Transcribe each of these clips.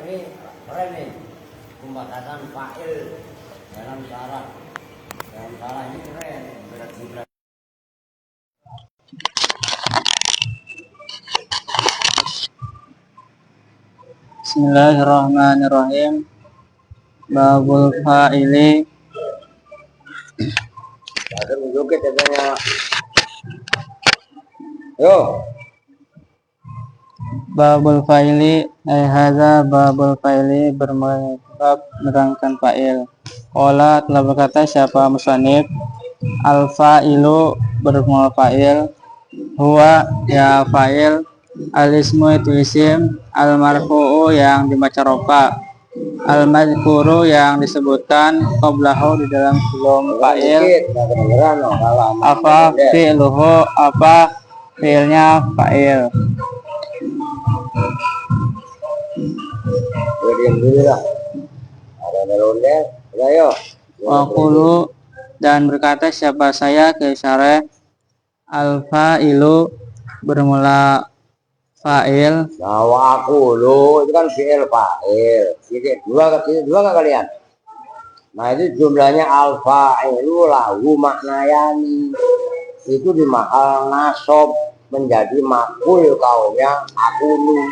Ini keren nih, pembatasan fa'il dalam syarah. Dalam syarah ini keren, berat-berat. Bismillahirrahmanirrahim. Babul fa'ili. Ada menjoget katanya. Yo. Babul fa'ili hadza babul fa'ili bermula bab menerangkan fa'il. Qala telah berkata siapa musannif, al fa'ilu bermula fa'il, huwa ya fa'il, al ismu itu isim, al marfu'u yang dibaca rofa, al madhkuru yang disebutkan qablahu di dalam sebelum fa'il, apa fi'luhu apa fi'ilnya fa'il. Diam dulu lah. Ada melonnya, ayo. Waqulu dan berkata siapa saya ke syarah, al fa'ilu bermula fa'il. Nah, waqulu itu kan fi'il fa'il. Dua nggak kalian? Nah itu jumlahnya al fa'ilu lahu maknayani. Itu di mahal nasob menjadi makul kaumnya akulu.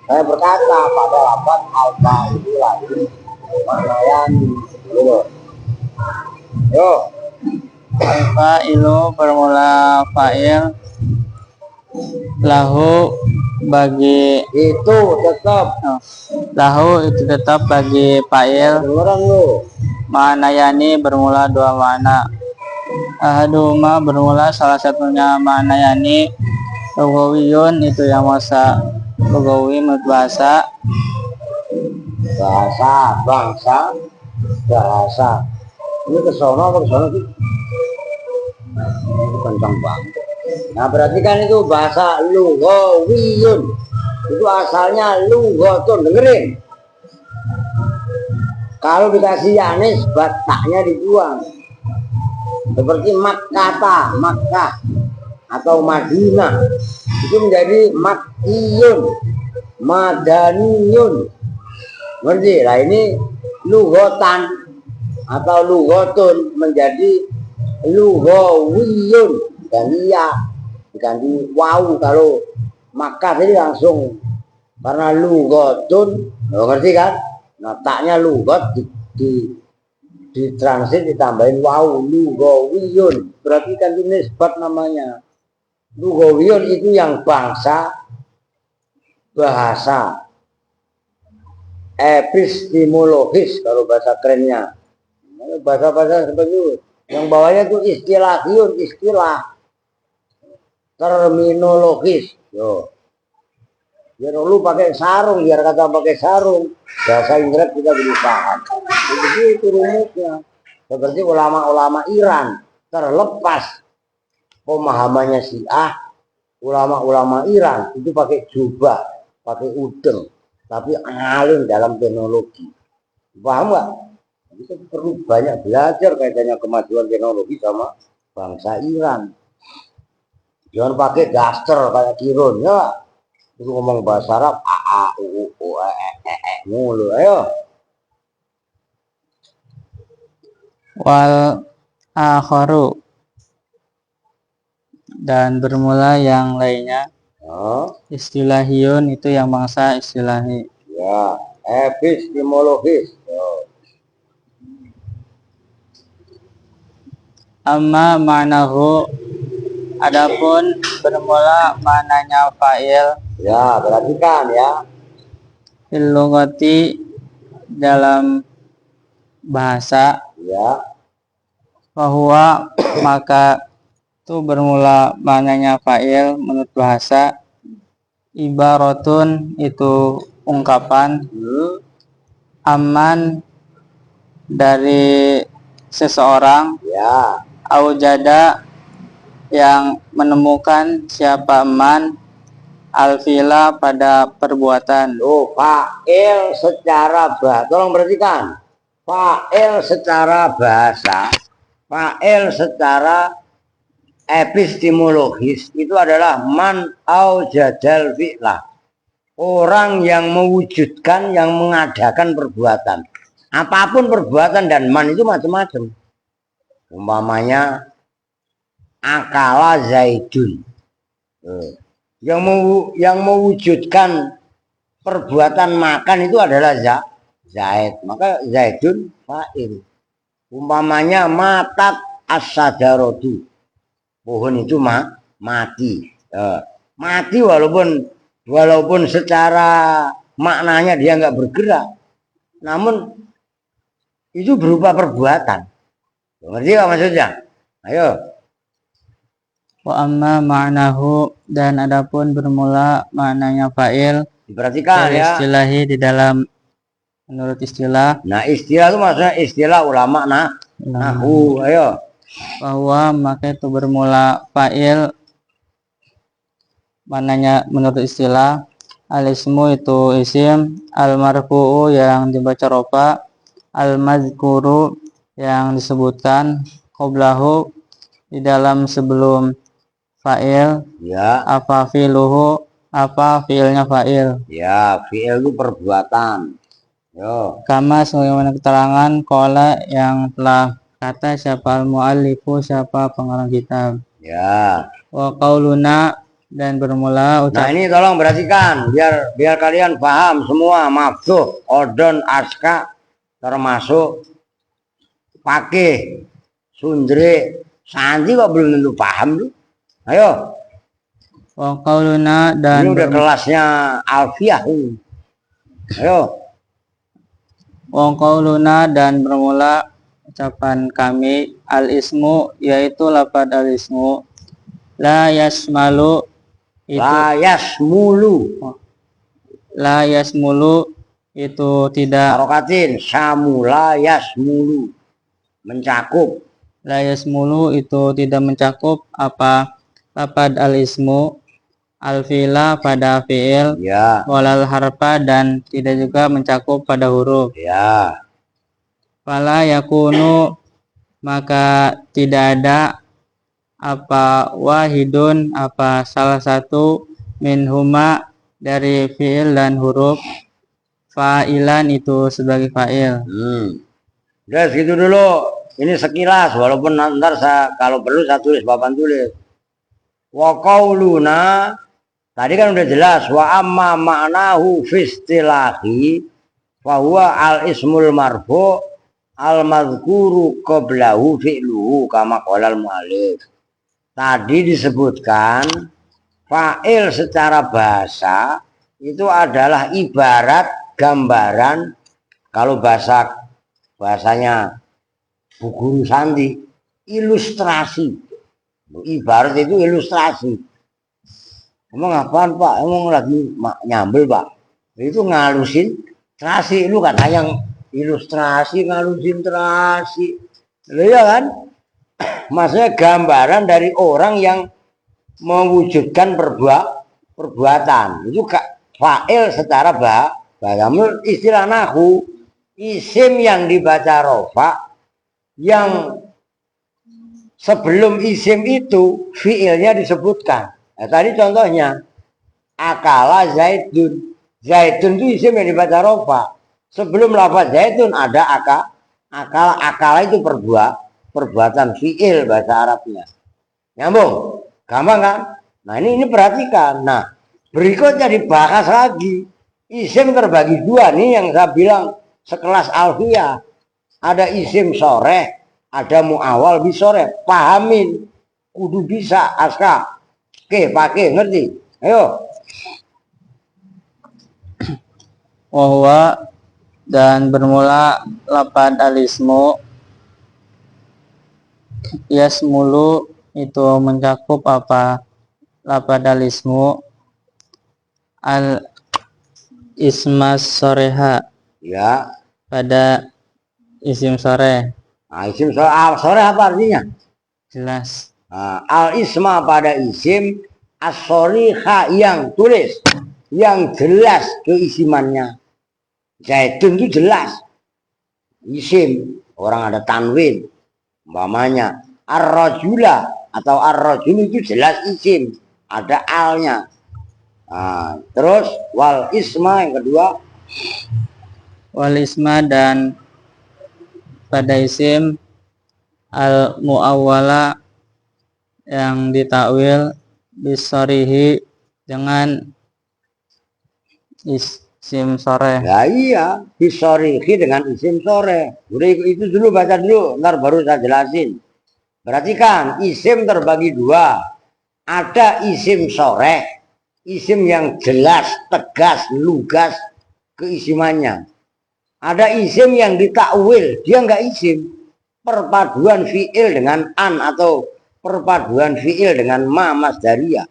Saya berkata pada lafaz alfa itu lagi maknayani. Yo, Al-fa'ilu bermula fa'il, lahu bagi itu tetap lahu itu tetap bagi fa'il, dengeran lu. ma'nayani bermula dua makna. Ahaduma bermula salah satunya ma'nayani, lugawiyun itu yang masa lugawi menurut bahasa, Bangsa. Ini kesono apa kesono sih? Itu kencang banget. Nah berarti kan itu bahasa lugawiyun. Itu asalnya lugatun, dengerin. Kalau dikasih yanis, bataknya dibuang. Seperti Makkah atau Madinah itu menjadi Makkiyun, Madaniyun. Ngerti? Nah ini lugotan atau lugatun menjadi lugawiyun, ganti ya, diganti wawu. Kalau Makkah jadi langsung karena lugatun, ngerti kan? Nah taknya lugat ditransit ditambahin wawu, lugawiyun, berarti kan itu nisbat namanya. Lugawiyun itu yang bangsa, bahasa, epistemologis kalau bahasa kerennya. Bahasa-bahasa seperti itu. Yang bawahnya itu istilahiyun, istilah terminologis. Yo. Biar lu pakai sarung, biar kata pakai sarung, bahasa Inggris kita bisa paham. Begitu rumusnya. Seperti ulama-ulama Iran, terlepas pemahamannya Syiah, ulama-ulama Iran itu pakai jubah, pakai udeng, tapi alim dalam teknologi. Paham nggak? Kita perlu banyak belajar kaitannya kemajuan teknologi sama bangsa Iran. Jangan pakai daster kayak Kirun ya. Itu ngomong bahasa Arab a u u mulu. Ayo. wal akharu dan bermula yang lainnya. Istilahiyun itu yang bangsa istilahi. Ya, epistemologis. Amma ma'nahu, adapun bermula maknanya fa'il, Ya, perhatikan ya. fil lugati dalam bahasa, Ya, bahwa maka itu bermula maknanya fa'il menurut bahasa, ibaratun itu ungkapan, aman dari seseorang, ya. aujada yang menemukan siapa man, alfila pada perbuatan. Tuh, fa'il secara bahasa. Tolong perhatikan. Fa'il secara bahasa, fa'il secara epistemologis itu adalah man aujadal fi'lah. Orang yang mewujudkan, yang mengadakan perbuatan. Apapun perbuatan, dan man itu macam-macam. Umpamanya akala Zaidun. Yang mewujudkan perbuatan makan itu adalah Zaid. Maka Zaidun fa'il. Umpamanya matat as-sadaratu. Pohon itu mati. Mati walaupun secara maknanya dia nggak bergerak. Namun itu berupa perbuatan. Ngerti gak maksudnya? Ayo. Wa amma ma'nahu, dan adapun bermula maknanya fa'il, Diperhatikan ya. istilahi di dalam menurut istilah. Nah istilah itu maksudnya istilah ulama nahu. Ayo. Bahwa maka itu bermula fa'il maknanya menurut istilah, al-ismu itu isim, al-marfu'u yang dibaca rofa, al-mazkuru yang disebutkan, qoblahu di dalam sebelum fa'il, Ya. apa fi'luhu, apa fi'ilnya fa'il. Ya, fi'il itu perbuatan. Yo. Kama sebagaimana keterangan qala yang telah kata siapa al-muallifu, siapa pengarang kitab. Ya. Wa qauluna, dan bermula Nah ini tolong perhatikan biar kalian paham semua. Maftuh, odon, aska, termasuk pakai sundre, sandi kok belum tentu paham tuh. Ayo, wa qauluna dan ini udah kelasnya alfiah ini. Ayo, wa qauluna dan bermula ucapan kami al-ismu yaitu lafaz al-ismu la yasmalu itu la yasmulu itu tidak harokatin samula yasmulu mencakup. la yasmulu itu tidak mencakup apa lafaz al-ismu al-fi'la pada fi'il Ya, walal harfa dan tidak juga mencakup pada huruf. ya. Fala yakunu maka tidak ada apa wahidun apa salah satu minhuma dari fi'il dan huruf fa'ilan itu sebagai fa'il. Udah segitu dulu. Ini sekilas walaupun ntar kalau perlu saya tulis papan tulis. Wa qauluna tadi kan udah jelas wa amma ma'nahu fi istilahi fa huwa al ismul marfu al madhkuru qablahu fi'luhu kama qala al mu'allif. Tadi disebutkan fa'il secara bahasa itu adalah ibarat gambaran. Kalau bahasanya Bu Guru Sandi, ilustrasi. Ibarat itu ilustrasi. Emang apaan Pak? Emang lagi nyambel Pak? Itu ngalusin terasi. Lu kata yang ilustrasi ngalusin terasi. Iya kan? Maksudnya gambaran dari orang yang mewujudkan perbuatan. Itu fa'il secara bahasa. Istilah nahu, isim yang dibaca rofa yang sebelum isim itu fiilnya disebutkan. Nah, tadi contohnya akala zaitun. Zaitun itu isim yang dibaca rofa. Sebelum lafaz zaitun ada akala itu perbuatan fiil bahasa Arabnya. Nyambung? Gampang kan? Nah ini perhatikan. Nah berikutnya dibahas lagi. Isim terbagi dua nih yang saya bilang sekelas alfiah. Ada isim sore, ada mu'awal bisore. Pahamin, kudu bisa aska. Oke, pakai, ngerti? Ayo. Wahwa dan bermula lafaz al-ismu yasmulu itu mencakup apa lafaz al-ismu al ismas soreha Ya. pada isim sore. Nah, isim sore apa artinya? Jelas. Nah, al-isma pada isim as-soriha yang tulis, yang jelas keisimannya. Zaitun itu jelas. Isim, orang ada tanwin. Umpamanya ar-rajula atau ar-rajul itu jelas isim, ada alnya. Nah, terus wal isma yang kedua, Wal isma dan pada isim al muawwala yang ditakwil bisorihi dengan isim sore. ya iya, bisorihi dengan isim sore. Udah itu dulu, baca dulu, ntar baru saya jelasin. Perhatikan, isim terbagi dua. Ada isim sore, isim yang jelas, tegas, lugas keisimannya. Ada isim yang ditakwil, dia enggak isim. Perpaduan fi'il dengan an atau perpaduan fi'il dengan ma masdariyah.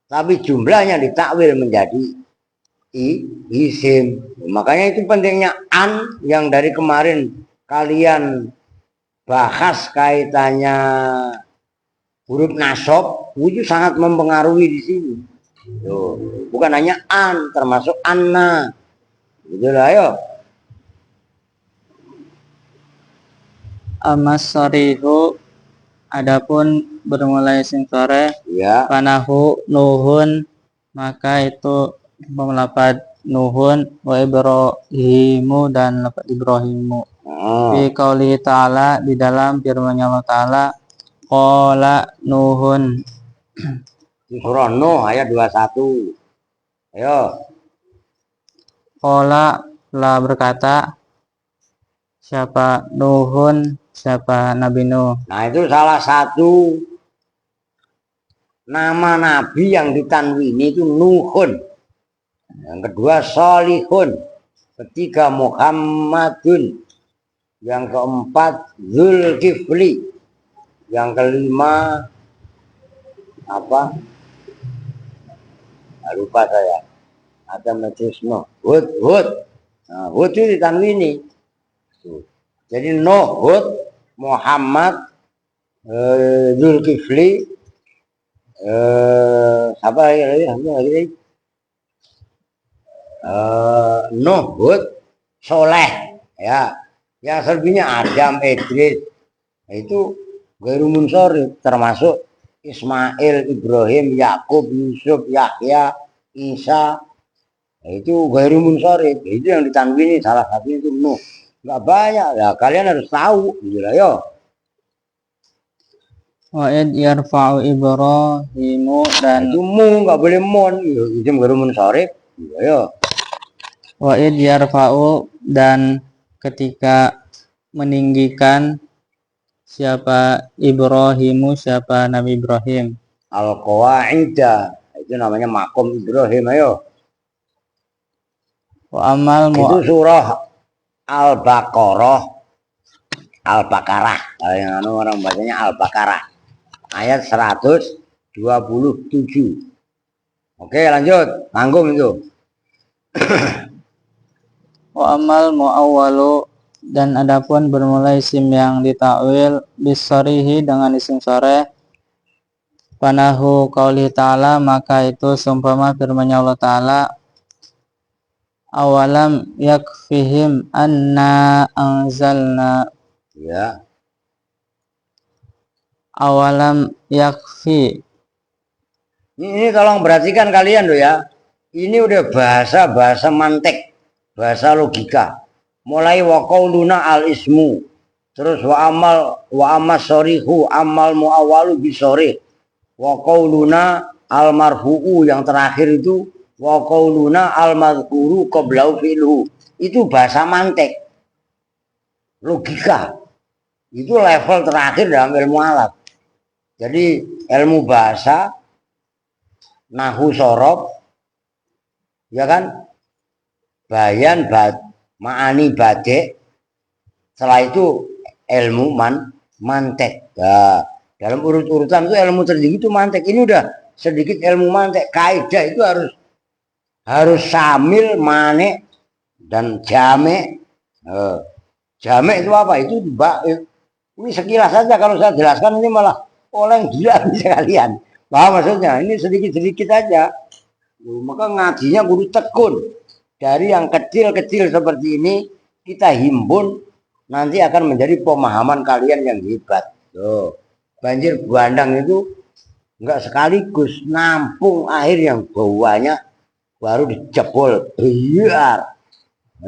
Tapi jumlahnya ditakwil menjadi isim. Makanya itu pentingnya an yang dari kemarin kalian bahas kaitannya huruf nasab itu sangat mempengaruhi di sini. Tuh, bukan hanya an, termasuk anna. Gitu lah, ayo. Amas sorihu adapun bermulai isim sore Ya. panahu nuhun maka itu melafaz nuhun wa ibrahimu dan lafaz ibrahimu. Fi qauli ta'ala di dalam firman Allah Ta'ala qala nuhun Di surah Nuh ayat 21. Ayo. Qala telah berkata, siapa Nuhun, siapa Nabi Nuh. Nah, itu salah satu nama nabi yang ditanwini itu Nuhun. Yang kedua Solihun. Ketiga Muhammadun. Yang keempat Zulkifli. Yang kelima apa? Lupa saya. Ada Majusno. Hud. Nah, Hud itu ditanwini. Jadi Nuh, Hud, Muhammad, Zulkifli, siapa lagi? Nuh, Hud, Soleh, ya. Yang selebihnya Adam, Idris, itu Ghairu Munsorif, termasuk Ismail, Ibrahim, Yakub, Yusuf, Yahya, Isa, itu Ghairu Munsorif. Itu yang ditanwini, salah satu itu Nuh. Nggak banyak, ya kalian harus tahu, gitu lah, yo. Wa id yarfa'u Ibrahimu dan Itu mu nggak boleh mon, itu Ghairu Munsorif, gitu, yo. wa id yarfa'u dan ketika meninggikan siapa Ibrahimu, siapa Nabi Ibrahim. Al-Qawaida, itu namanya makom Ibrahim, ayo. Wa amal Itu surah Al-Baqarah, kalau yang orang bacanya Al-Baqarah, ayat 127. Oke, lanjut, tanggung itu. wa amal muawwalu dan adapun bermula isim yang ditakwil bisorihi dengan isim sore panahu qauli ta'ala, maka itu seumpama firman-Nya Allah Ta'ala, awalam yakfihim anna anzalna, Ya, awalam yakfi. ini tolong perhatikan kalian loh ya. Ini udah bahasa mantek, bahasa logika. Mulai wa qauluna al ismu, terus wa amas sorihu amal muawalu bisorih, wa qauluna al marfu'u yang terakhir itu wa qauluna al madhkuru qablau fi'luhu. Itu bahasa mantek, logika. Itu level terakhir dalam ilmu alat. Jadi ilmu bahasa, nahu sorob, ya kan, bayan, ma'ani, badek. Setelah itu ilmu mantek. Nah, dalam urut-urutan itu ilmu tertinggi itu mantek. Ini udah sedikit ilmu mantek. Kaidah itu harus samil, mane, dan jame. Jame itu apa? Itu ini sekilas saja, kalau saya jelaskan ini malah orang gila bisa kalian. Paham maksudnya? Ini sedikit-sedikit aja. Maka ngajinya kudu tekun. Dari yang kecil-kecil seperti ini kita himpun, nanti akan menjadi pemahaman kalian yang hebat. Tuh, banjir bandang itu enggak sekaligus nampung air yang bawahnya baru dijebol biar.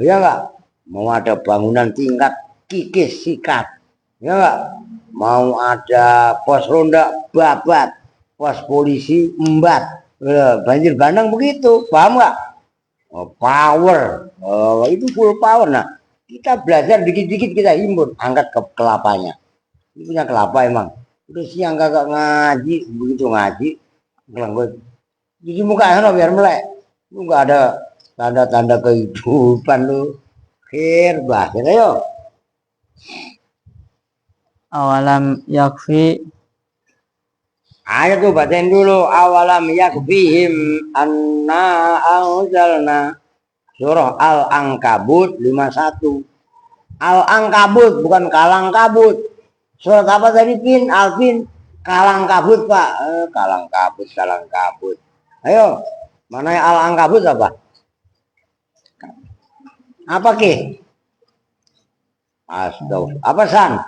Ya enggak? Mau ada bangunan tingkat kikis sikat. Ya enggak? Mau ada pos ronda babat, pos polisi embat. Banjir bandang begitu, paham enggak? Power, itu full power. Nah, kita belajar dikit-dikit, kita himpun, angkat ke kelapanya. Ini punya kelapa emang. Udah siang kagak ngaji, begitu ngaji, ngelenggut. Cuci muka sana biar melek. Lu nggak ada tanda-tanda kehidupan lu. Kir, bahasa ayo. Awalam yakfi. Ayo tuh bacain dulu. Awalam yakfihim anna anzalna. Surah Al-Ankabut 51. Al-Ankabut bukan Kalangkabut. Surat apa tadi, Pin? Alvin? Kalangkabut, Pak. Kalangkabut. Ayo, mana yang Al-Ankabut apa? Apa Ki? Astagfirullah. Apa San?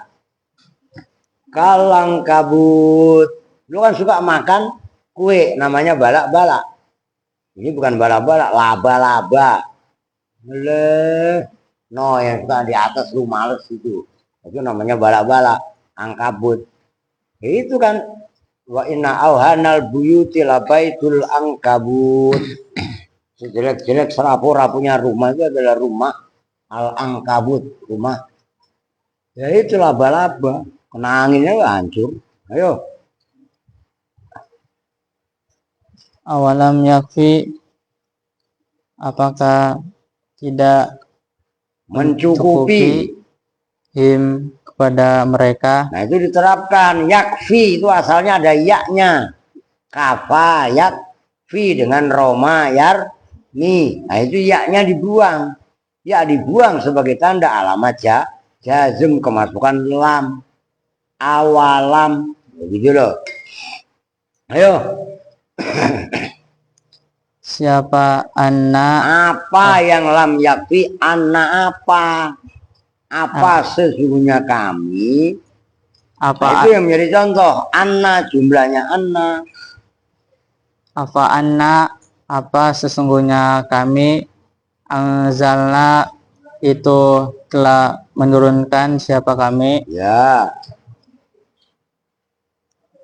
Kalangkabut. Lu kan suka makan kue, namanya balak-balak. Ini bukan balak-balak, laba-laba. No, yang suka di atas lu males itu. Itu namanya balak-balak, angkabut. Itu kan Wa inna auhanal buyuti labaitul angkabut. Sejelek-jelek serapora punya rumah itu adalah rumah al-angkabut, rumah. Ya itu laba-laba, kena anginnya hancur. Ayo. Awalam yakfi, apakah tidak Mencukupi. him kepada mereka? Nah itu diterapkan. Yakfi itu asalnya ada yaknya. Kafa yakfi dengan roma yar mi. Nah itu yaknya dibuang. Ya dibuang sebagai tanda alamat jazm kemasukan lam. Awalam. Begitu loh. Ayo. Siapa anna? Apa yang lam yakfi? Anna apa? Apa sesungguhnya kami? Nah, Apa itu yang menjadi contoh. Anna jumlahnya anna. apa anna? Apa sesungguhnya kami anzalna itu telah menurunkan siapa kami? Ya.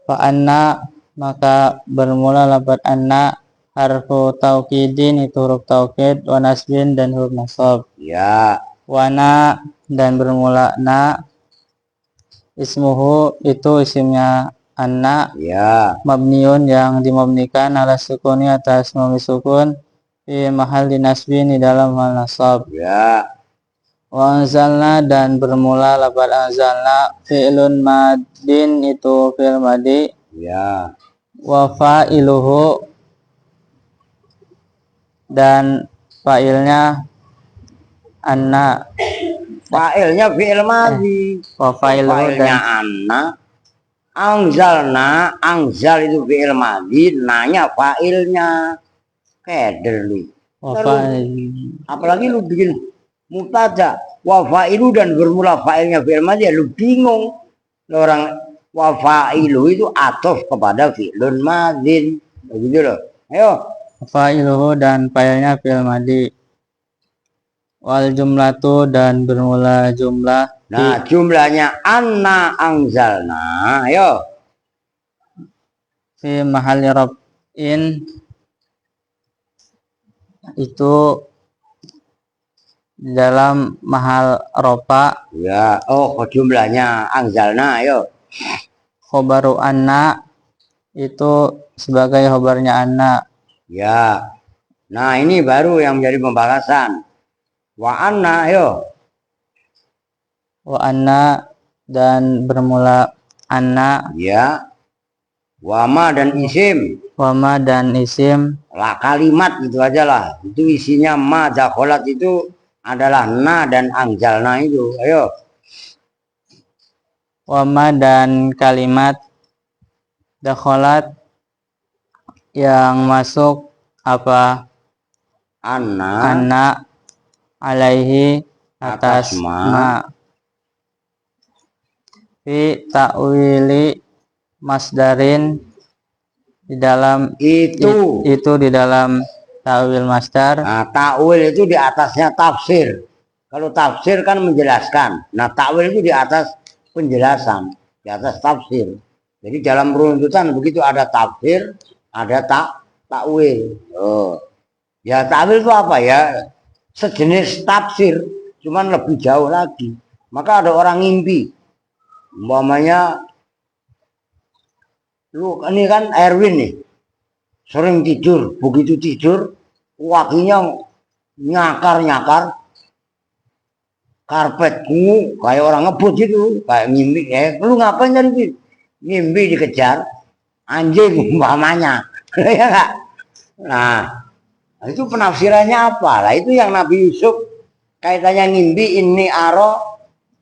Fa anna, maka bermula lafaz anna harfu taukidin itu huruf taukid, wa nasbin dan huruf nasab. Ya. Wana dan bermula na, ismuhu itu isimnya anna, Ya. mabniun yang dimabnikan ala sukuni atas mabni sukun, fi mahal dinasbin di dalam hal nasab. Ya. Wa anzalna dan bermula lafaz anzalna fi'lun madin itu fi'il madi, Ya. wa fa'iluhu dan fa'ilnya anna, Fa'ilnya fi'il madhi. wa fa'iluhu Fa'ilnya dan anna. Angzalna. Angzal itu fi'il madhi. Nanya fa'ilnya. Keder lu. wa fa'il. Apalagi lu bikin mutada. Wa fa'ilu dan bermula fa'ilnya fi'il madhi. Lu bingung. Orang wa fa'ilu itu atof kepada fi'lun madhin. Begitu loh. Ayo. Fa'iluhu dan fa'ilnya fi'il madi. Wal jumlatu dan bermula jumlah Nah, jumlahnya anna angzalna. Ayo. fi mahalli rab'in itu dalam mahal ropa. Ya, oh jumlahnya angzalna. Ayo. Khobaru anna itu sebagai khobarnya anna. Ya. Nah, ini baru yang menjadi pembahasan. Wa anna, ayo. Wa anna dan bermula anna. Ya. Wama dan isim. Wama dan isim. Lah kalimat itu aja lah. Itu isinya ma dakholat itu adalah na dan angzalna itu. Ayo. Wama dan kalimat dakholat yang masuk apa? Anna alaihi atas ma. Fi ta'wili masdarin di dalam Itu di dalam ta'wil masdar. Nah, takwil itu di atasnya tafsir. Kalau tafsir kan menjelaskan. Nah, takwil itu di atas penjelasan, di atas tafsir. Jadi dalam runtutan begitu ada tafsir, ada takwil. Oh. Ya takwil itu apa ya? Sejenis tafsir, cuman lebih jauh lagi. Maka ada orang ngimpi. Umpamanya lu ini kan Erwin nih. Sering tidur, begitu tidur wakinya nyakar karpetmu kayak orang ngebut gitu, kayak ngimpi. Lu ngapain tadi? Ngimpi dikejar anjing umpamanya. Ya enggak? Nah, itu penafsirannya apa? Lah itu yang Nabi Yusuf kaitannya ngimpi ini aro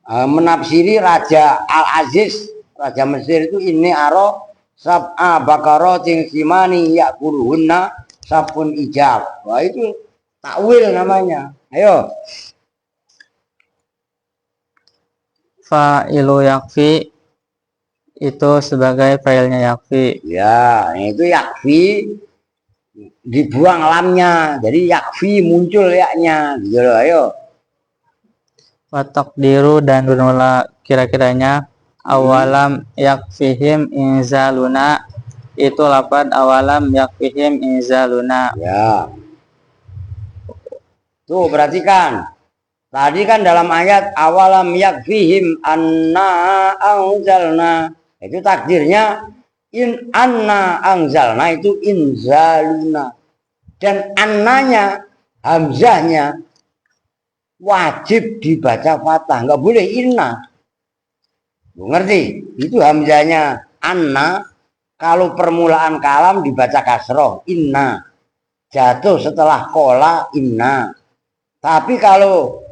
menafsiri Raja Al-Aziz, Raja Mesir itu ini aro sab'a baqaratin simani ya'kuluhunna sabun ijab. Wah itu takwil namanya. Ayo. Fa'ilu yakfi itu sebagai failnya yakfi. Ya, itu yakfi dibuang lamnya. Jadi yakfi muncul yaknya. Gitu loh, ayo. Wa taqdiru dan bermula kira-kiranya awalam yakfihim inzaluna, itu lafad awalam yakfihim inzaluna. Ya. Tuh perhatikan. Tadi kan dalam ayat awalam yakfihim anna anzalna. Itu takdirnya in anna anzalna itu inzaluna. Dan annanya, hamzahnya wajib dibaca fathah, nggak boleh inna. Lu ngerti? Itu hamzahnya anna, kalau permulaan kalam dibaca kasroh, inna. Jatuh setelah kola, inna. Tapi kalau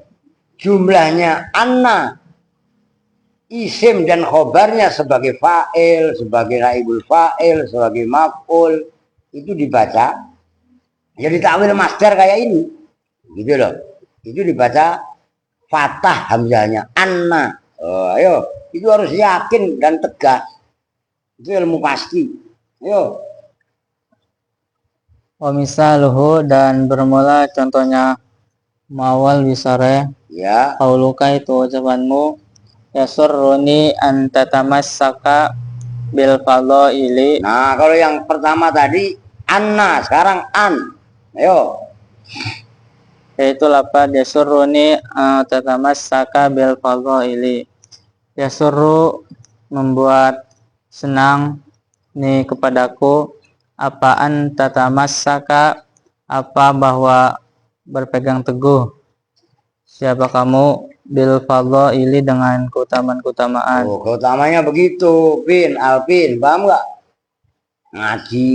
jumlahnya anna, isim dan khobarnya sebagai fa'il, sebagai naibul fa'il, sebagai maf'ul, itu dibaca jadi takwil masdar kayak ini, gitu loh. Itu dibaca fathah hamzahnya anna. Ayo, itu harus yakin dan tegas. Itu ilmu pasti. Ayo. Wa misaluhu, dan bermula contohnya mawal bisare. Ya. Qauluka, itu ucapanmu, yasurruni an tatamassaka bil fadhaili. Nah, kalau yang pertama tadi anna, sekarang an. Ayo. Yaitu lafaz yasurruni tatamassaka bil fadhaili. Yasurru, membuat senang, ni kepadaku, apaan tatamassaka, apa bahwa berpegang teguh, siapa kamu, bil fadhaili, dengan keutamaan-keutamaan. Oh, keutamanya begitu, Pin, Alpin, paham nggak? Ngaji,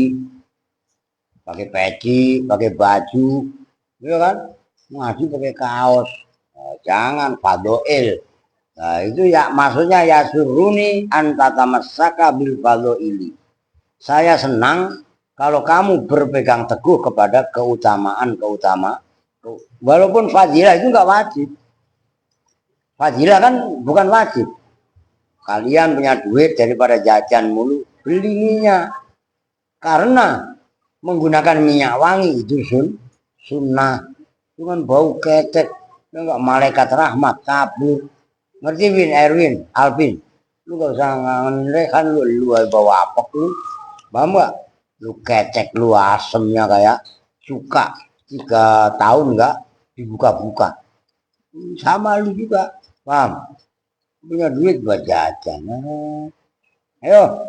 pakai peci, pakai baju, ya kan? Ngaji pakai kaos, nah, jangan fadoil. Nah, itu ya maksudnya ya suruni antatamasaka bil fadoili. Saya senang kalau kamu berpegang teguh kepada keutamaan. Walaupun fadilah itu nggak wajib. Fadilah kan bukan wajib. Kalian punya duit daripada jajan mulu, beli minyak. Karena menggunakan minyak wangi itu sunnah. Itu kan bau ketek, enggak malaikat rahmat kabur. Ngerti Win, Erwin, Alvin? Lu gak usah ngangen kan lu bawa apa lu? Paham gak? Lu kecek, lu asemnya kayak suka 3 tahun enggak dibuka-buka. Sama lu juga, paham? Punya duit buat jajan. Ayo.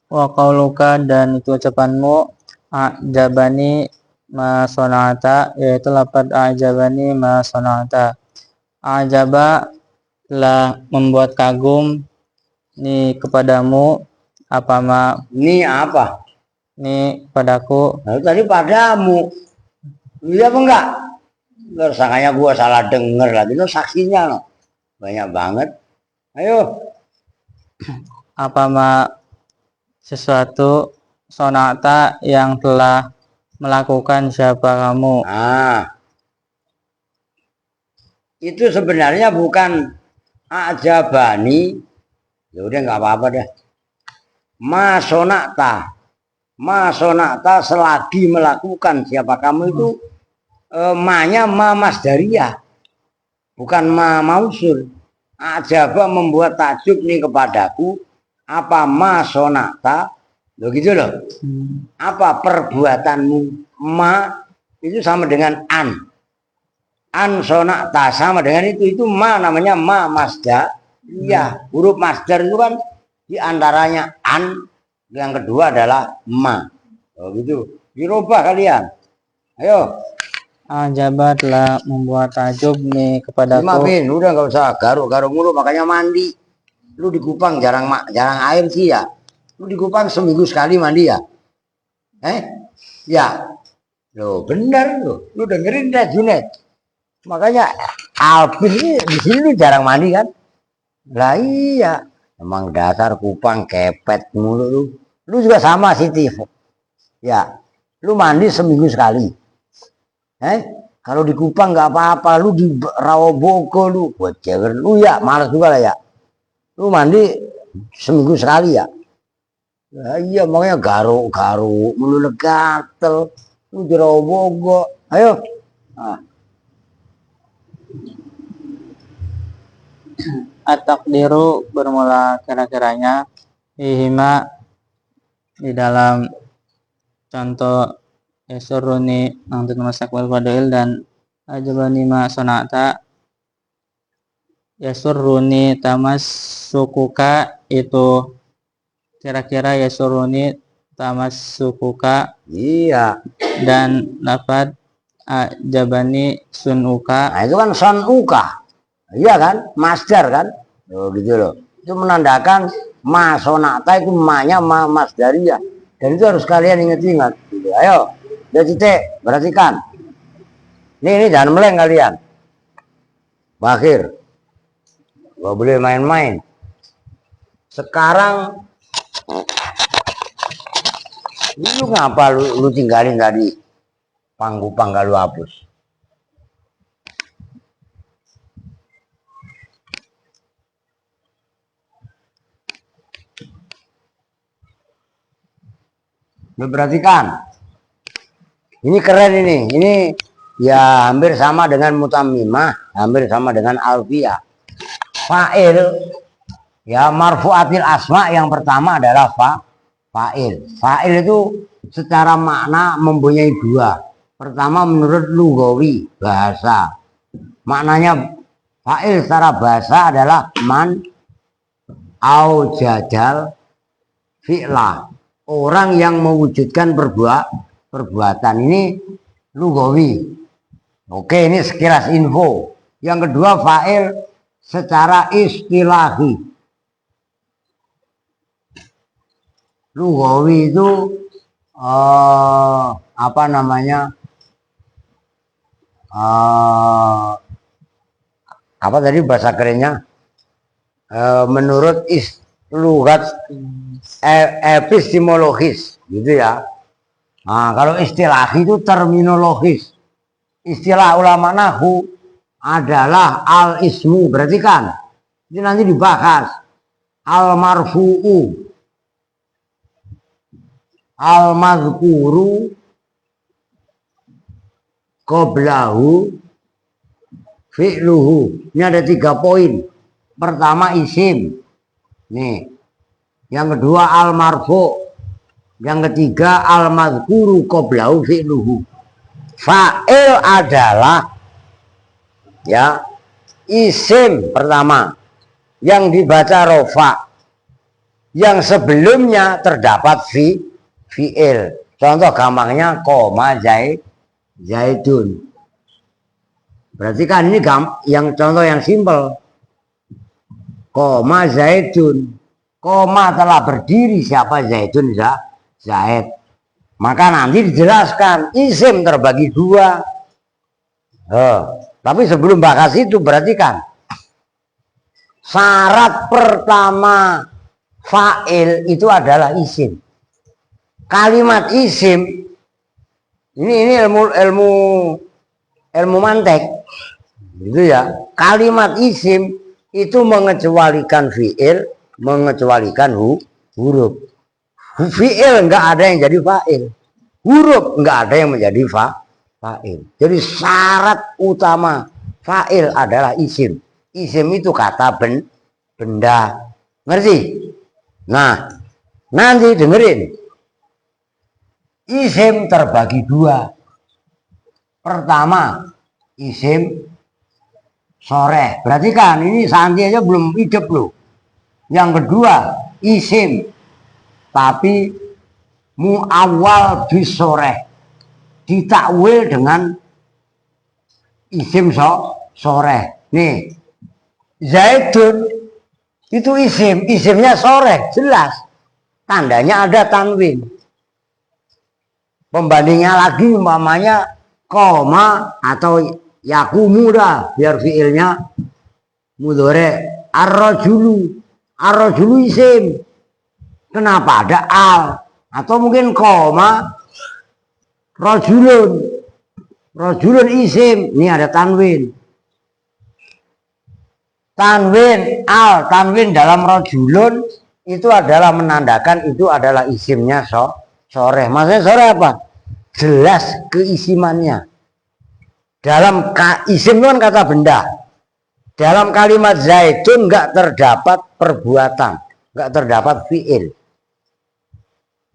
Wa qauluka, dan itu ucapanmu, a'jabani ma sonata, yaitu lafaz a'jabani ma sonata. A'jaba, telah membuat kagum, ni kepadamu, apa ma, Ini apa? ni padaku. Lalu tadi padamu. Iya apa enggak? Sangkanya gua salah denger lagi. Lo saksinya lo. Banyak banget. Ayo. Apa ma, sesuatu, sonata, yang telah melakukan siapa kamu. Nah. Itu sebenarnya bukan ajabani. Ya udah nggak apa-apa deh. Masonata. Masonata selagi melakukan siapa kamu itu ma-nya ma masdariyah. Bukan ma mausul. Ajaba membuat takjub nih kepadaku, apa masonata, begitu loh. Apa perbuatanmu, ma itu sama dengan an sonata sama dengan itu ma namanya ma masdar. Iya, huruf masdar itu kan diantaranya an, yang kedua adalah ma. Oh gitu, dirubah kalian. Ayo. Ajaba, telah membuat takjub nih kepadaku. Bin, udah nggak usah garuk-garuk mulu, makanya mandi. Lu di Kupang jarang air sih ya. Lu di Kupang seminggu sekali mandi ya? Ya. Loh, bener lu. Lu dengerin dah Junet. Makanya Alvin ini di sini lu jarang mandi kan? Lah iya. Emang dasar Kupang kepet mulu lu. Lu juga sama Siti. Ya. Lu mandi seminggu sekali. Kalau di Kupang nggak apa-apa, lu di Rawobogo lu, buat cewek lu ya, malas juga lah ya. Lu mandi seminggu sekali ya. Nah, iya makanya garuk-garuk, mulu gatel, lu di Rawobogo, ayo. Nah. At-taqdiru bermula kira-kiranya, fihima di dalam contoh yasurruni nangtut masak wal fadail dan ajabani ma sonata. Yasurruni tamas sukuka itu kira-kira yasurruni tamas sukuka, Iya. dan lafad ajabani sunuka. Nah itu kan sonuka. Iya kan, masdar kan. Oh, gitu loh. Itu menandakan masonata itu ma-nya masdariyah. Dan itu harus kalian ingat-ingat. Gitu. Ayo, udah titik, perhatikan. Ini jangan meleng kalian. Akhir. Gak boleh main-main. Sekarang lu ngapa lu tinggalin tadi panggung lu hapus? Lu perhatikan. Ini keren ini. Ini ya hampir sama dengan mutammimah, hampir sama dengan alfiyah. Fa'il ya marfu'atil asma yang pertama adalah fa'il. Fa'il itu secara makna mempunyai dua. Pertama menurut lugawi bahasa. Maknanya fa'il secara bahasa adalah man au jadal fi'lah. Orang yang mewujudkan perbuatan ini lugawi. Oke, ini sekilas info. Yang kedua fa'il secara istilahi. Lugawi itu apa namanya? Apa tadi bahasa kerennya? Menurut lugat epistemologis, gitu ya. Nah, kalau istilahi itu terminologis. Istilah ulama nahwu adalah al-ismu, berarti kan ini nanti dibahas al-marfu'u, al-mazkuru qablahu fi'luhu. Ini ada 3 poin. Pertama isim nih, yang kedua al-marfu', yang ketiga al-mazkuru qablahu fi'luhu. Fa'il adalah ya isim pertama yang dibaca rofa, yang sebelumnya terdapat fi'il. Contoh gampangnya koma zaidun. Berarti kan ini yang contoh yang simpel. Koma zaidun. Koma telah berdiri, siapa? Zaidun, Zaid. Maka nanti dijelaskan isim terbagi 2. Tapi sebelum bahas itu perhatikan. Syarat pertama fa'il itu adalah isim. Kalimat isim ini ilmu mantek. Gitu ya. Kalimat isim itu mengecualikan fi'il, mengecualikan huruf. Fi'il enggak ada yang jadi fa'il. Huruf enggak ada yang menjadi fa'il. Jadi syarat utama fa'il adalah isim. Isim itu kata benda. Ngerti? Nah, nanti dengerin. Isim terbagi 2. Pertama, isim sore. Berarti kan ini Santi aja belum hidup loh. Yang kedua, isim tapi muawwal bisore, ditakwil dengan isim sore. Nih, Zaidun itu isimnya sore, jelas. Tandanya ada tanwin. Pembandingnya lagi umpamanya koma atau yakumu dah, biar fiilnya mudhore. Ar-rajulu isim. Kenapa ada al? Atau mungkin koma rajulun. Rajulun isim. Ini ada tanwin. Tanwin al, tanwin dalam rajulun itu adalah menandakan itu adalah isimnya sore. Maksudnya sore apa? Jelas keisimannya. Dalam isim itu kan kata benda. dalam kalimat zaidun nggak terdapat perbuatan, nggak terdapat fiil.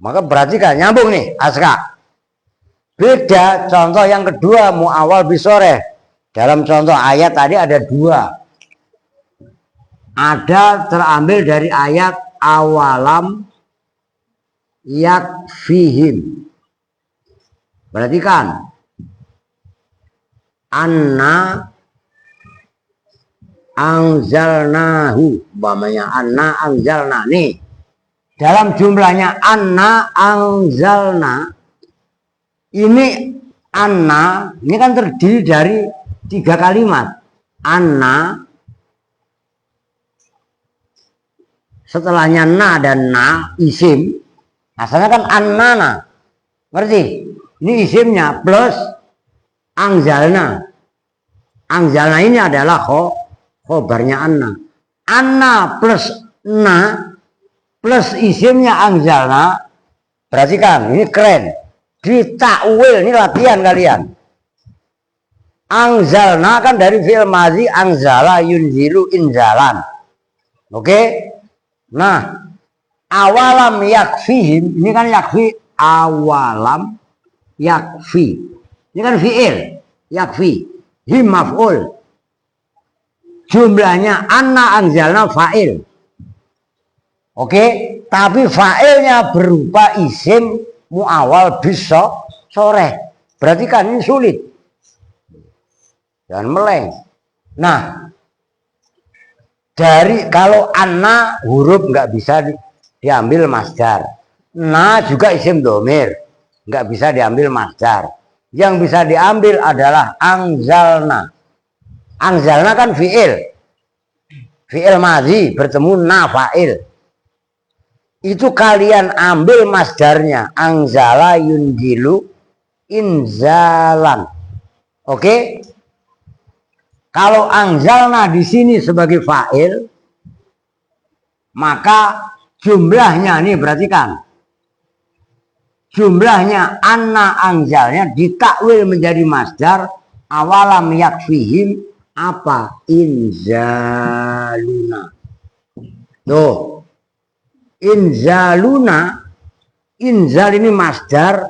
Maka perhatikan, nyambung nih, Aska. Beda contoh yang kedua, muawal bisoreh. Dalam contoh ayat tadi ada dua. Ada terambil dari ayat awalam yakfihim. Perhatikan. Anna anzalnahu. Umpamanya anna anzalna. Nih. Dalam jumlahnya anna anzalna. Ini anna. Ini kan terdiri dari 3 kalimat. Anna. Setelahnya na dan na. Isim. Asalnya kan annana. Ngerti? Ini isimnya plus anzalna. Anzalna ini adalah khobarnya anna. Anna plus na plus isimnya anzalna. Perhatikan, ini keren. Ditakwil, ini latihan kalian. Anzalna kan dari fi'il madzi anzala yunzilu inzalan. Oke? Nah, awalam yakfihim, ini kan yakfi, awalam yakfi. Ini kan fi'il, yakfi. Him maf'ul. Jumlahnya anna anzalna fa'il. Oke, tapi fa'ilnya berupa isim muawal bisa sore. Berarti kan ini sulit. Dan meleng. Nah, dari kalau anna huruf nggak bisa diambil masdar. Na juga isim domir, nggak bisa diambil masdar. Yang bisa diambil adalah anzalna. Anzalna kan fi'il. Fi'il madzi bertemu na fa'il. Itu kalian ambil masdarnya. Anzala yunjilu inzalan. Oke? Kalau anzalna di sini sebagai fa'il, maka jumlahnya nih perhatikan. Jumlahnya anna anzalnya ditakwil menjadi masdar awalam yakfihim apa? Inzaluna. Tuh. Inzaluna. Inzal ini masdar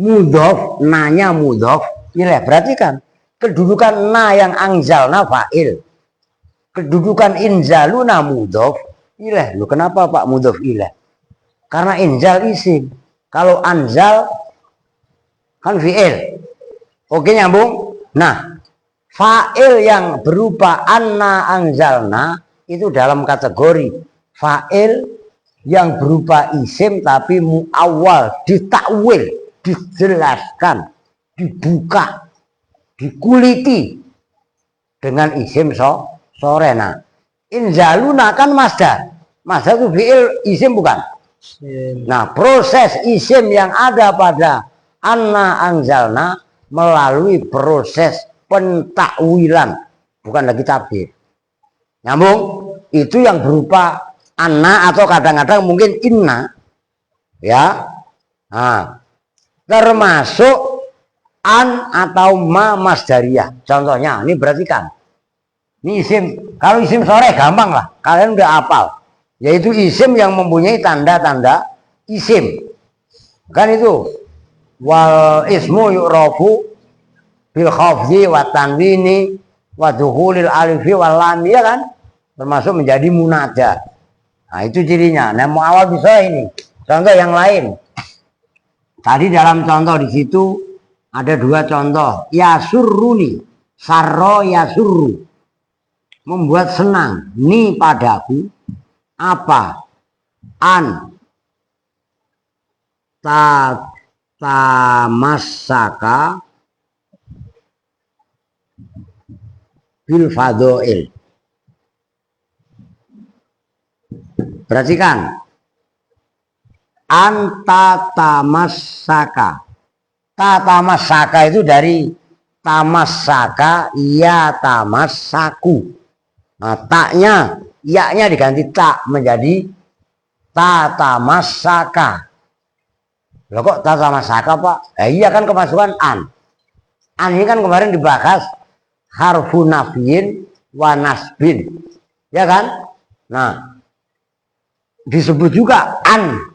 mudhof, nanya mudhof. Iya, perhatikan. Kedudukan na yang anzalna fa'il. Kedudukan inzaluna mudhof. Ilah, lu kenapa Pak mudhof ilah? Karena inzal isim. Kalau anzal kan fi'il. Oke, nyambung? Nah, fa'il yang berupa anna anzalna itu dalam kategori fa'il yang berupa isim tapi muawwal, ditakwil, dijelaskan, dibuka, dikuliti dengan isim sore. Nah, inzaluna kan masdar. Masdar itu fi'il isim bukan? Nah, proses isim yang ada pada anna anzalna melalui proses pentakwilan, bukan lagi takdir. Nyambung? Itu yang berupa anna atau kadang-kadang mungkin inna. Ya. Nah, termasuk an atau ma masdariyah. Contohnya, ini perhatikan. Ini isim, kalau isim sore gampang lah, kalian udah hafal. Yaitu isim yang mempunyai tanda-tanda isim. Kan itu. Wal ismu yu'rafu bil khafdi wa tanwini wa dukhulil alifi wal lam, ya kan? Termasuk menjadi munada. Nah, itu cirinya. Nah, muawal bisa ini. Contoh yang lain. Tadi dalam contoh di situ ada 2 contoh. Yasurruni, sarro yasurru. Membuat senang. Ni padaku. Apa? An tamassaka bil fadha'il. Perhatikan. Anta tamassaka. Tamassaka itu dari tamassaka ya tamassaku. Nah, taknya, ya-nya diganti tak menjadi tamassaka. Loh kok tamassaka, Pak? Iya kan kemasukan an. An ini kan kemarin dibahas harfu nafiin wa nasbin. Ya kan? Nah, disebut juga an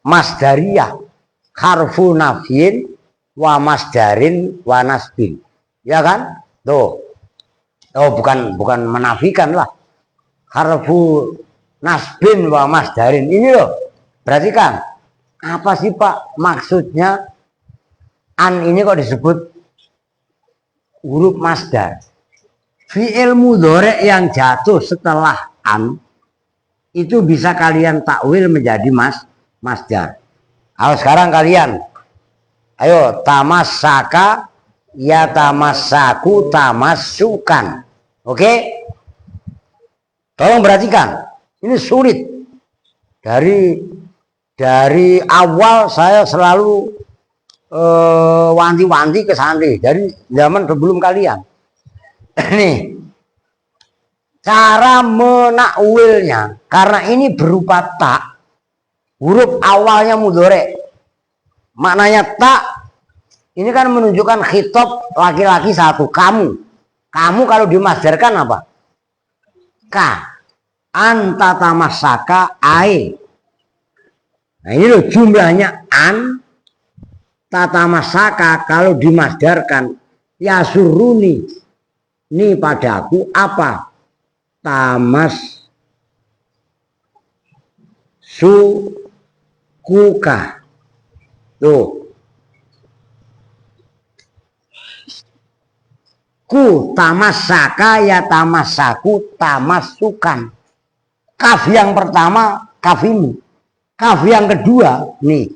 masdariyah, harfu nafyin wa masdarin wa nasbin. Ya kan? Tuh. Oh, bukan menafikan lah. Harfu nasbin wa masdarin. Ini loh. Perhatikan. Apa sih Pak maksudnya an ini kok disebut huruf masdar? Fi'il mudhari yang jatuh setelah an itu bisa kalian takwil menjadi masdar. Ayo sekarang kalian, ayo tamassaka ya tamassaku tamassukan. Oke? Tolong perhatikan. Ini sulit. Dari awal saya selalu wanti-wanti ke santri dari zaman sebelum kalian. Nih, cara menakwilnya karena ini berupa tak, huruf awalnya mudhari. Maknanya tak ini kan menunjukkan khitab laki-laki satu, kamu. Kamu kalau dimasdarkan apa? Ka. Anta tamassaka ai. Nah ini loh jumlahnya an tatamasaka kalau dimasdarkan ya suruni. Ini padaku apa? Tamas sukuka. Tuh. Ku tamasaka ya tamasaku tamasukan. Kaf yang pertama kaf ini. Kaf yang kedua nih.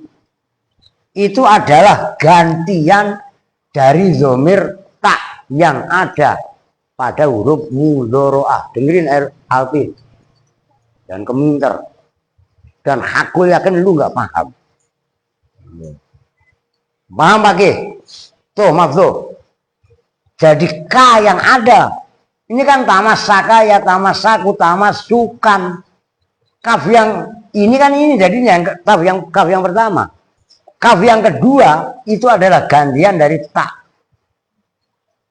Itu adalah gantian dari zomir tak yang ada pada huruf mudhoro'ah. Dengerin Alfi dan Keminter dan hakul yakin lu nggak paham. Paham pakai? Tuh maaf tuh. Jadi K yang ada ini kan tamasaka ya tamassaku tamassukan. Kaf yang ini kan ini jadinya kaf yang pertama. Kaf yang kedua itu adalah gantian dari tak.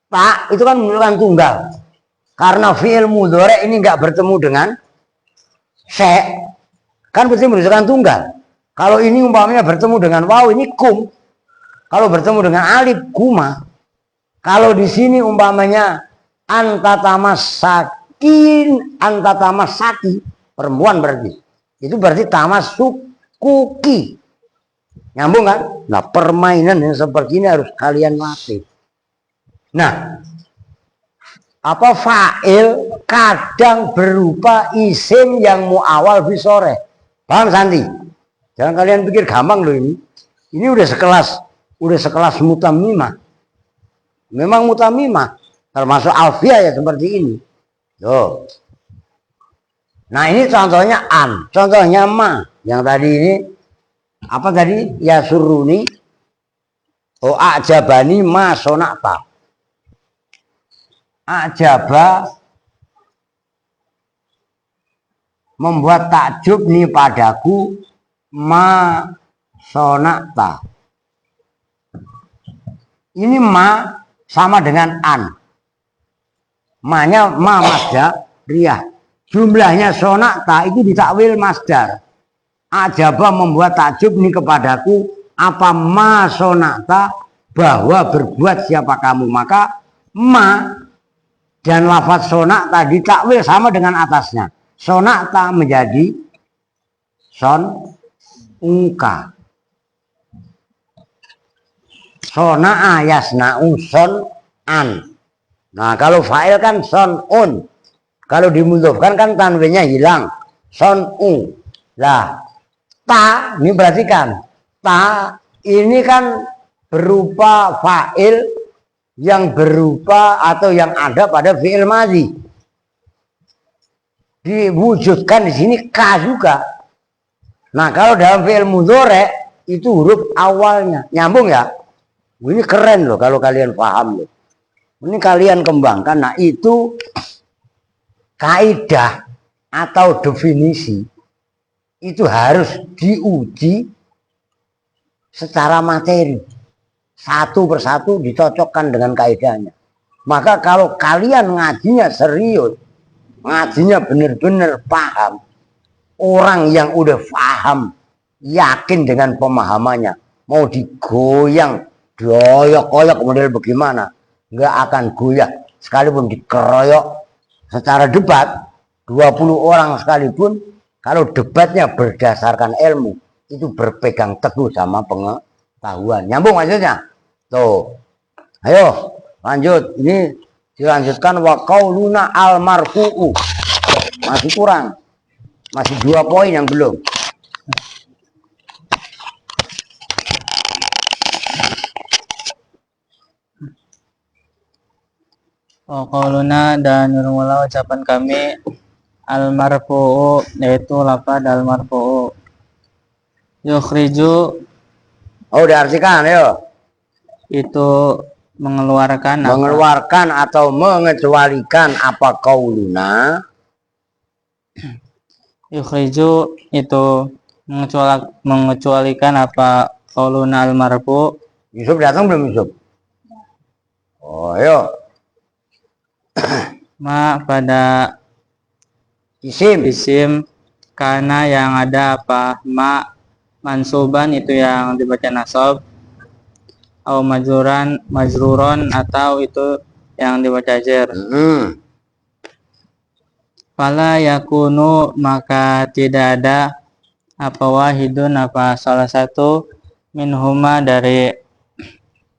Tak itu kan menunjukkan tunggal. Karena fi'il mudhari ini nggak bertemu dengan se, kan berarti menunjukkan tunggal. Kalau ini umpamanya bertemu dengan waw ini kum. Kalau bertemu dengan alif kuma. Kalau di sini umpamanya antatamasaki perempuan berarti. Itu berarti tamassukuki. Nyambung kan? Nah, permainan yang seperti ini harus kalian latih. Nah, apa fa'il kadang berupa isim yang mu'awal bisore. Paham Santi? Jangan kalian pikir gampang loh ini. Ini udah sekelas mutamimah. Memang mutamimah, termasuk alfiah ya seperti ini. Tuh. Nah, ini contohnya an, contohnya ma. Yang tadi ini apa tadi? Ya suruni. Oh ajabani ma sonata. Ajaba membuat takjub nih padaku ma sonata. Ini ma sama dengan an. Ma-nya ma masdariyah. Jumlahnya sonata itu ditakwil masdar. Ajaba membuat takjub nih kepadaku apa ma sonata bahwa berbuat siapa kamu. Maka ma dan lafaz sonata ditakwil sama dengan atasnya. Sonata menjadi son ungka. Sona'a yasna'u son an. Nah kalau fa'il kan son un. Kalau dimudhofkan kan tanwinnya hilang. Son u. Lah ta ini perhatikan. Ta ini kan berupa fa'il yang berupa atau yang ada pada fi'il madhi. Diwujudkan di sini ka juga. Nah, kalau dalam fi'il mudhari itu huruf awalnya. Nyambung ya? Ini keren loh kalau kalian paham loh. Ini kalian kembangkan. Nah, itu kaidah atau definisi itu harus diuji secara materi. Satu persatu dicocokkan dengan kaidahnya. Maka kalau kalian ngajinya serius, ngajinya benar-benar paham, orang yang udah paham, yakin dengan pemahamannya, mau digoyang, dioyok-oyok model bagaimana, nggak akan goyah. Sekalipun dikeroyok secara debat, 20 orang sekalipun, kalau debatnya berdasarkan ilmu, itu berpegang teguh sama pengetahuan. Nyambung maksudnya? Tuh. Ayo, lanjut. Ini dilanjutkan wa qauluna al marfu'u. Masih kurang. Masih 2 poin yang belum. Wa qauluna dan mula ucapan kami al marfu'u yaitu lafaz al marfu'u. Yukhriju Oh, diartikan ayo. itu mengeluarkan Atau mengecualikan apa qauluna. Yukhriju itu mengecualikan apa qauluna al marfu. Yusuf datang belum Yusuf? Oh, ayo. Ma pada isim karena yang ada apa ma mansuban itu yang dibaca nasab, au majruron atau itu yang dibaca jar. Fala yakunu maka tidak ada apa wahidun apa salah satu minhuma dari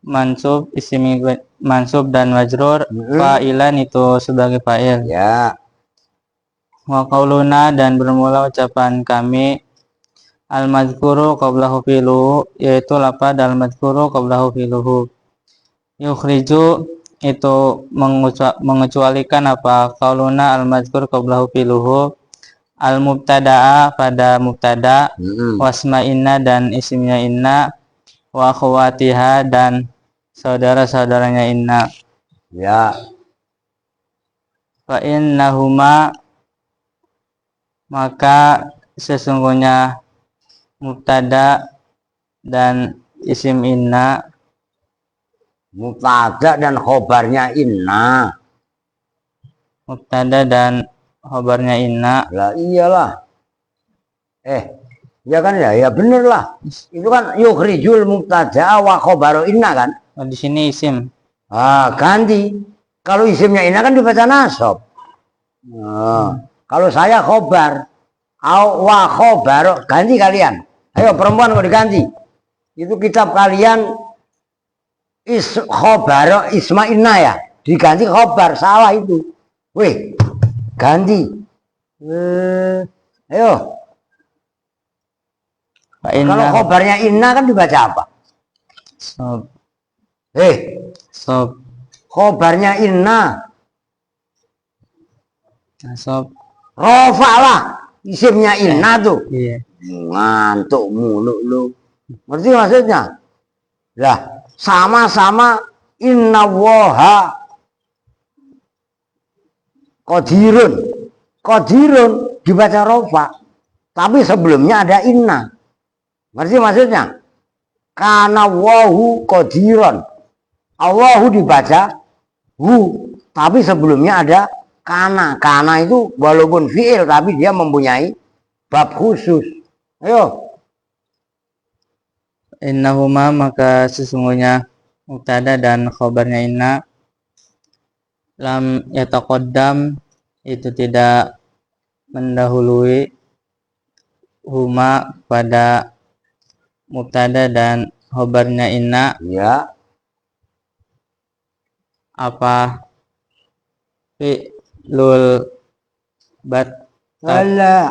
mansub isim mansub dan majrur fa'ilan itu sebagai fa'il. Ya. Wa qauluna dan bermula ucapan kami al mazkuru qablahu filuhu yaitu lafaz al mazkuru qablahu filuhu. Yukhriju itu mengecualikan apa qauluna al mazkur qablahu filuhu al mubtada'a pada mubtada wasma inna dan isimnya inna wa akhwatiha dan saudara-saudaranya inna. Ya. Fa innahuma maka sesungguhnya mubtada dan isim inna, mubtada dan khobarnya inna. Mubtada dan khobarnya inna. Lah iyalah. Ya kan ya bener lah. Itu kan yukhrijul mubtada wa khobaru inna kan? Oh, di sini isim. Ganti. Kalau isimnya inna kan dibaca nasab. Kalau saya khobar, wa khobar, ganti kalian. Ayo perempuan kok diganti. Itu kitab kalian khobar isma inna ya. Diganti khobar, salah itu. Wih, ganti. Ayo. Kalau khobarnya inna kan dibaca apa? Sob. Sob. Khobarnya inna. Sob. Rofa lah. Isimnya inna tuh. Iya. Ngantuk mulu lu. Ngerti maksudnya? Lah, sama-sama inna woha qadirun. Qadirun dibaca rofa. Tapi sebelumnya ada inna. Ngerti maksudnya? Karena wahu qadiron. Allahu dibaca hu, tapi sebelumnya ada kana. Kana itu walaupun fi'il tapi dia mempunyai bab khusus. Ayo. Innahuma maka sesungguhnya mubtada dan khobarnya inna lam yataqaddam itu tidak mendahului huma pada mubtada dan khobarnya inna. Ya. Apa fi'lul bat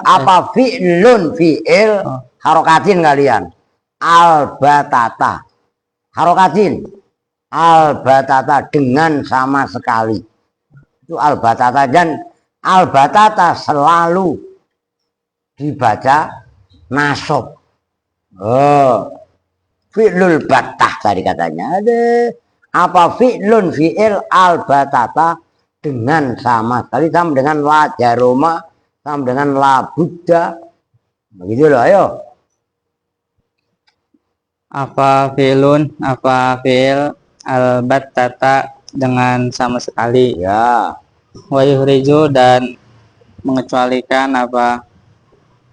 apa fi'lun fi'il harokatin kalian al-batata harokatin al-batata dengan sama sekali itu al-batata dan al-batata selalu dibaca nasab. Fi'lul batah tadi katanya ada apa fi'lun fi'il al-batata dengan sama sekali, sama dengan la jaroma, sama dengan la buddha, begitu loh. Ayo. Apa fi'lun apa fi'il al-batata dengan sama sekali. Ya. Wa yuhriju dan mengecualikan apa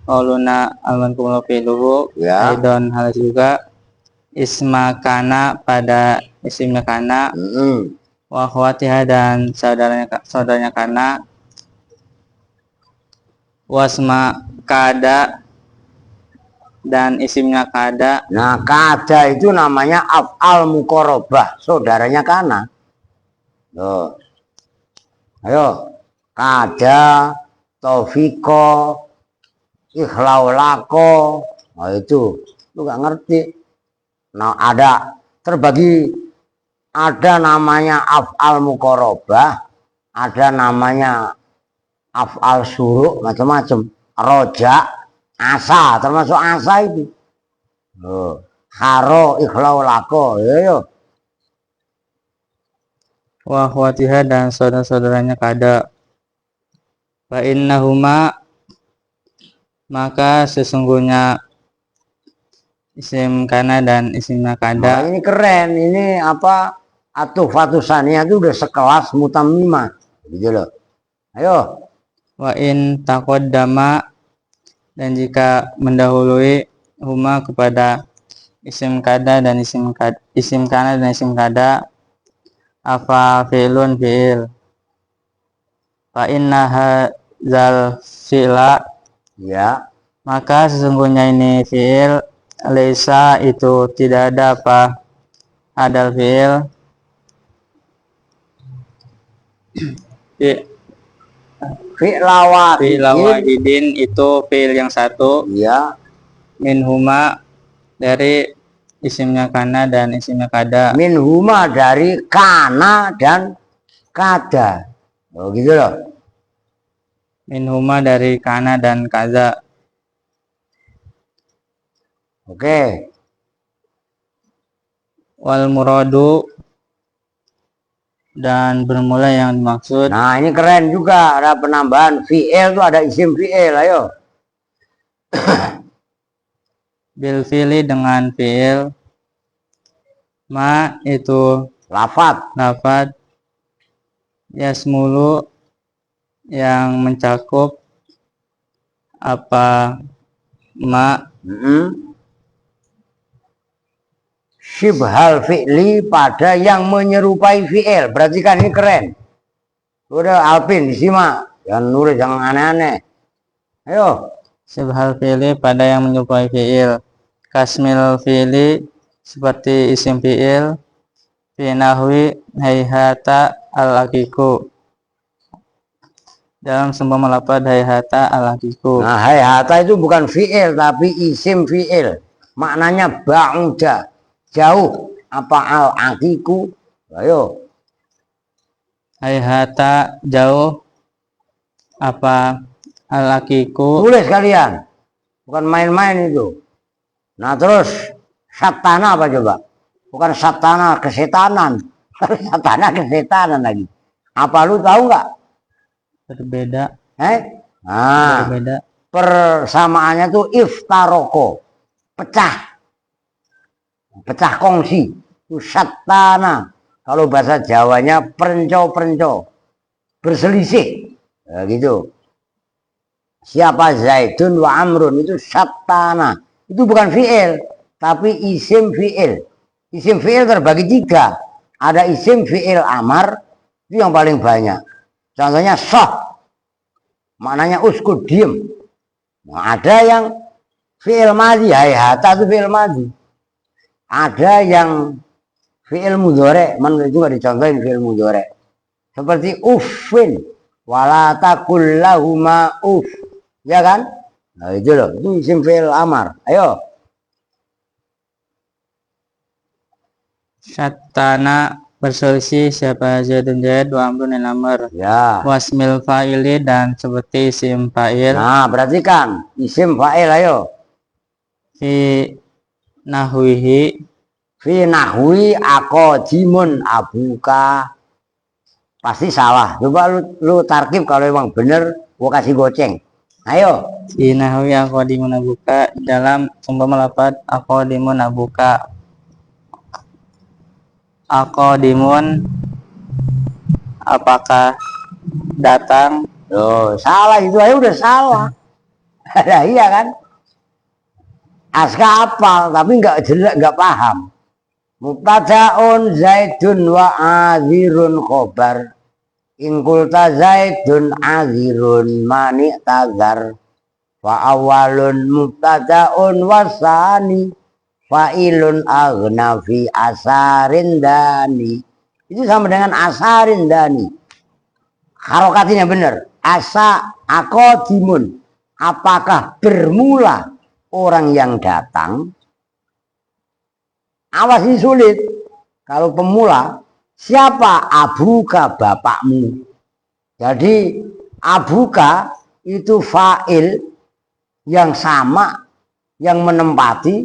qauluna al-manqulu fi'luhu Ya. aidon hal juga isma kana pada isimnya kana wa akhwatiha dan saudaranya kana wasma kada dan isimnya kada. Nah, kada itu namanya af'al muqarabah, saudaranya kana. Loh. Ayo, kada, taufiko, ikhlaulako. Nah, itu lu gak ngerti. Nah, ada namanya af'al muqarabah, ada namanya af'al suruk, macam-macam. Roja, asa, termasuk asa itu. Oh, haro, ikhlaulako. Yo. Wa akhwatiha dan saudara-saudaranya kada. Fa innahuma maka sesungguhnya isim kana dan isimnya kada. Nah, ini keren, ini apa? Atufatus saniyah itu udah sekelas mutammimah. Gitu loh. Ayo. Wa in taqaddama dan jika mendahului huma kepada isim kada dan isim kana dan isim kada apa fi'lun fi'il fa inna hadzal fi'la Ya. maka sesungguhnya ini fi'il laisa itu tidak ada apa hadal fi'il fi'lawahidin itu fi'il yang satu. Ya. Min huma dari isimnya kana dan isimnya kada. Min huma dari kana dan kada. Oh gitu loh. Min huma dari kana dan kada. Oke. Wal muradu dan bermula yang dimaksud. Nah, ini keren juga, ada penambahan fi'il tuh, ada isim fi'il. Ayo. Bil fi'li dengan fi'il. Ma itu Lafat. Yasmulu yang mencakup apa ma. Syibhal fi'li pada yang menyerupai fi'il. Berarti kan ini keren. Udah Alpin disimak. Jangan nulis, jangan aneh-aneh. Ayo. Syibhal fi'li pada yang menyerupai fi'il. Kasmil fi'li seperti isim fi'il. Fi nahwi hayhata al-aqiqu. Dalam sembah melapad hayhata al-aqiqu. Nah, hayhata itu bukan fi'il tapi isim fi'il. Maknanya ba'uda. Jauh. Apa al-aqiqu? Ayo. Hayhata jauh. Apa al-aqiqu? Tulis kalian. Bukan main-main itu. Nah, terus satana apa coba? Bukan satana kesetanan. Satana kesetanan lagi. Apa lu tahu nggak? Berbeda. Nah, Berbeda. persamaannya tuh iftaroko. Pecah. Pecah kongsi. Itu satana. Kalau bahasa Jawanya perenco-perenco. Berselisih. Nah, gitu. Siapa Zaidun wa Amrun itu satana. Itu bukan fi'il, tapi isim fi'il. Isim fi'il terbagi 3. Ada isim fi'il amar, itu yang paling banyak. Contohnya soh, maknanya uskut, diem. Nah, ada yang fi'il madhi, hayhata itu fi'il madhi. Ada yang fi'il mudhore, mana juga dicontohin fi'il mudhore. Seperti uffin, wala taqul lahuma uff. Ya kan? Nah, itu loh, itu isim fi'il amar. Ayo. Syatana berselisih siapa Zaidun Zaid wa Amrun dan Amr. Ya. Wasmil fa'ili dan seperti isim fa'il. Nah, perhatikan isim fa'il ayo. Fi nahwihi. Fi nahwi aqodimun abuka. Pasti salah. Coba lu tarkib kalau emang bener, gua kasih goceng. Ayo. Fi nahwi aqodimun abuka dalam seumpama lafaz aqodimun abuka. Aqodimun apakah datang. Loh, salah itu aja udah salah. Nah, iya kan? Aska apal tapi nggak jelas, nggak paham. Mubtadaun Zaidun wa azirun khobar. In qulta Zaidun azirun mani tazar. Fa awalun mubtadaun wasani fa'ilun aghna fi asarin dani. Itu sama dengan asarin dani. Harokatnya benar. Asa akodimun. Apakah bermula orang yang datang? Awas ini sulit. Kalau pemula, siapa abuka bapakmu? Jadi abuka itu fa'il yang sama, yang menempati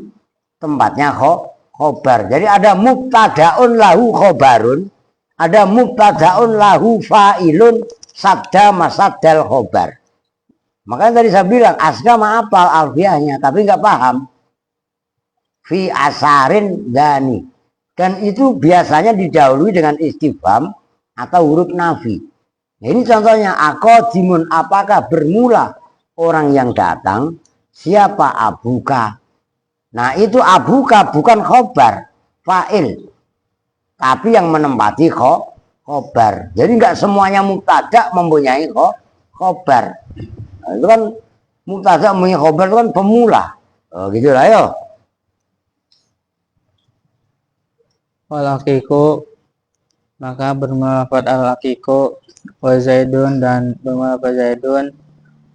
tempatnya khobar. Jadi ada mubtadaun lahu khobarun, ada mubtadaun lahu fa'ilun sadda masaddal khobar. Makanya tadi saya bilang Asga apal alfiahnya, tapi nggak paham. Fi asarin dani, dan itu biasanya didahului dengan istifham atau huruf nafi. Nah, ini contohnya aqadimun, apakah bermula orang yang datang? Siapa abuka? Nah, itu abuka bukan khobar, fa'il, tapi yang menempati khobar. Jadi nggak semuanya mubtada mempunyai khobar. Nah, itu kan mubtada mempunyai khobar itu kan pemula. Oh, gitu lah yo. Walakiku, maka bermelafat al-akiku wa Zaidun, dan bermelafat Zaidun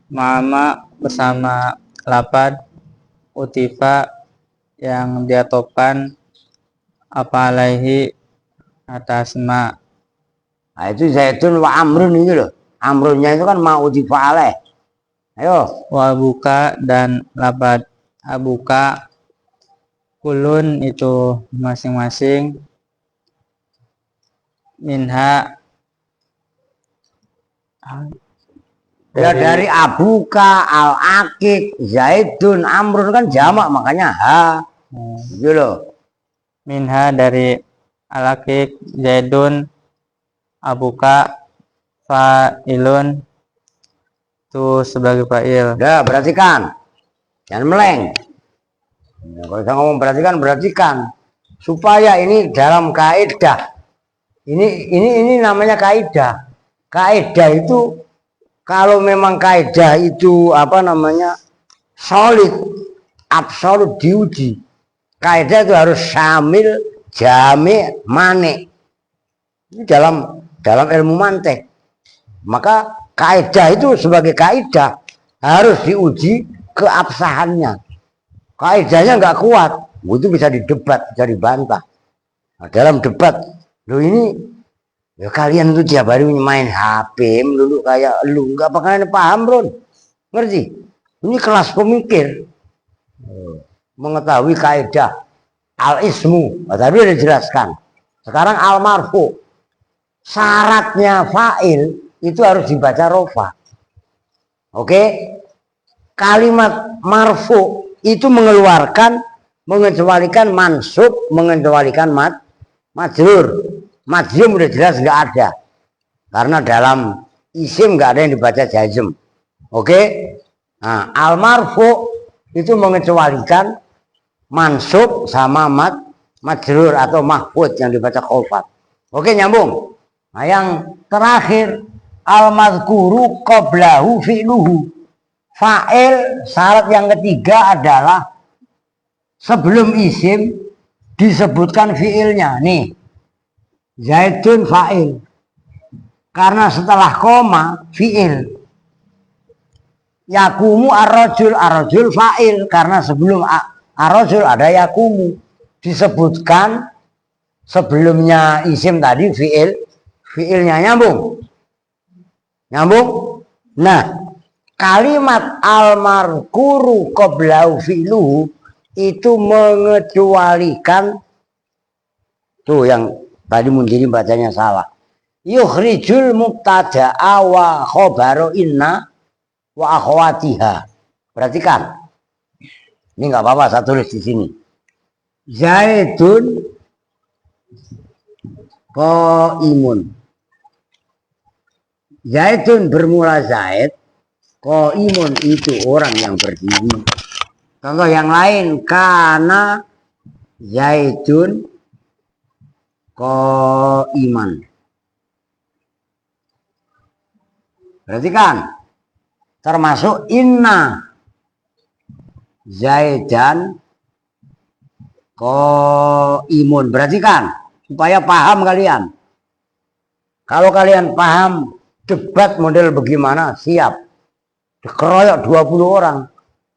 ma'ama bersama lapad utifa yang diatopkan apa alaihi atas ma. Nah, itu Zaidun wa amrun ini loh. Amrunnya itu kan ma utifa alaih. Ayo. Wa buka dan lapad abuka kulun itu masing-masing minha Ya dari abuka, al-akik, Zaidun, amrun kan jamak, makanya ha. Gitu loh. Minha dari al-akik, Zaidun, abuka, fa'ilun itu sebagai fa'il. Udah, perhatikan. Jangan meleng. Nah, kalau saya ngomong perhatikan. Supaya ini dalam kaidah. Ini namanya kaidah. Kaidah itu kalau memang kaidah itu apa namanya solid, absolut diuji. Kaidah itu harus syamil, jami, mane. Ini dalam ilmu mantek. Maka kaidah itu sebagai kaidah harus diuji keabsahannya. Kaidahnya nggak kuat, itu bisa didebat, bisa dibantah. Nah, dalam debat, lo ini ya kalian tuh tiap hari main HP melulu kayak lu, nggak bakalan paham, bro. Ngerti? Ini kelas pemikir, mengetahui kaidah al-ismu. Nah, tadi udah dijelaskan. Sekarang al-marfu, syaratnya fa'il itu harus dibaca rofa. Oke? Kalimat marfu itu mengecualikan mansub, mengecualikan majrur. Majzum udah jelas nggak ada, karena dalam isim nggak ada yang dibaca jazm. Oke? Nah, al marfu itu mengecualikan mansub sama majrur atau mahfud yang dibaca khofat. Oke, nyambung. Nah, yang terakhir al mazkuru qablahu fi'luhu. Fa'il, syarat yang ketiga adalah sebelum isim disebutkan fi'ilnya. Nih, Zaidun fa'il. Karena setelah koma fi'il. Yakumu ar-rajul fa'il. Karena sebelum ar-rajul ada yakumu. Disebutkan sebelumnya isim tadi fi'il. Fi'ilnya nyambung. Nah, kalimat al-markuru qablahu fi'luhu itu mengecualikan tuh yang tadi Mundiri bacanya salah. Yukhrijul mubtada'a wa khobaru inna wa akhwatiha. Perhatikan. Ini nggak apa-apa, saya tulis di sini. Zaidun qaimun. Zaidun bermula Zaid, qaimun itu orang yang berdiri. Contoh yang lain, kana Zaidun qaiman. Berarti kan termasuk inna Zaidan qaimun. Berarti kan supaya paham kalian. Kalau kalian paham debat model bagaimana, siap. Dikeroyok 20 orang.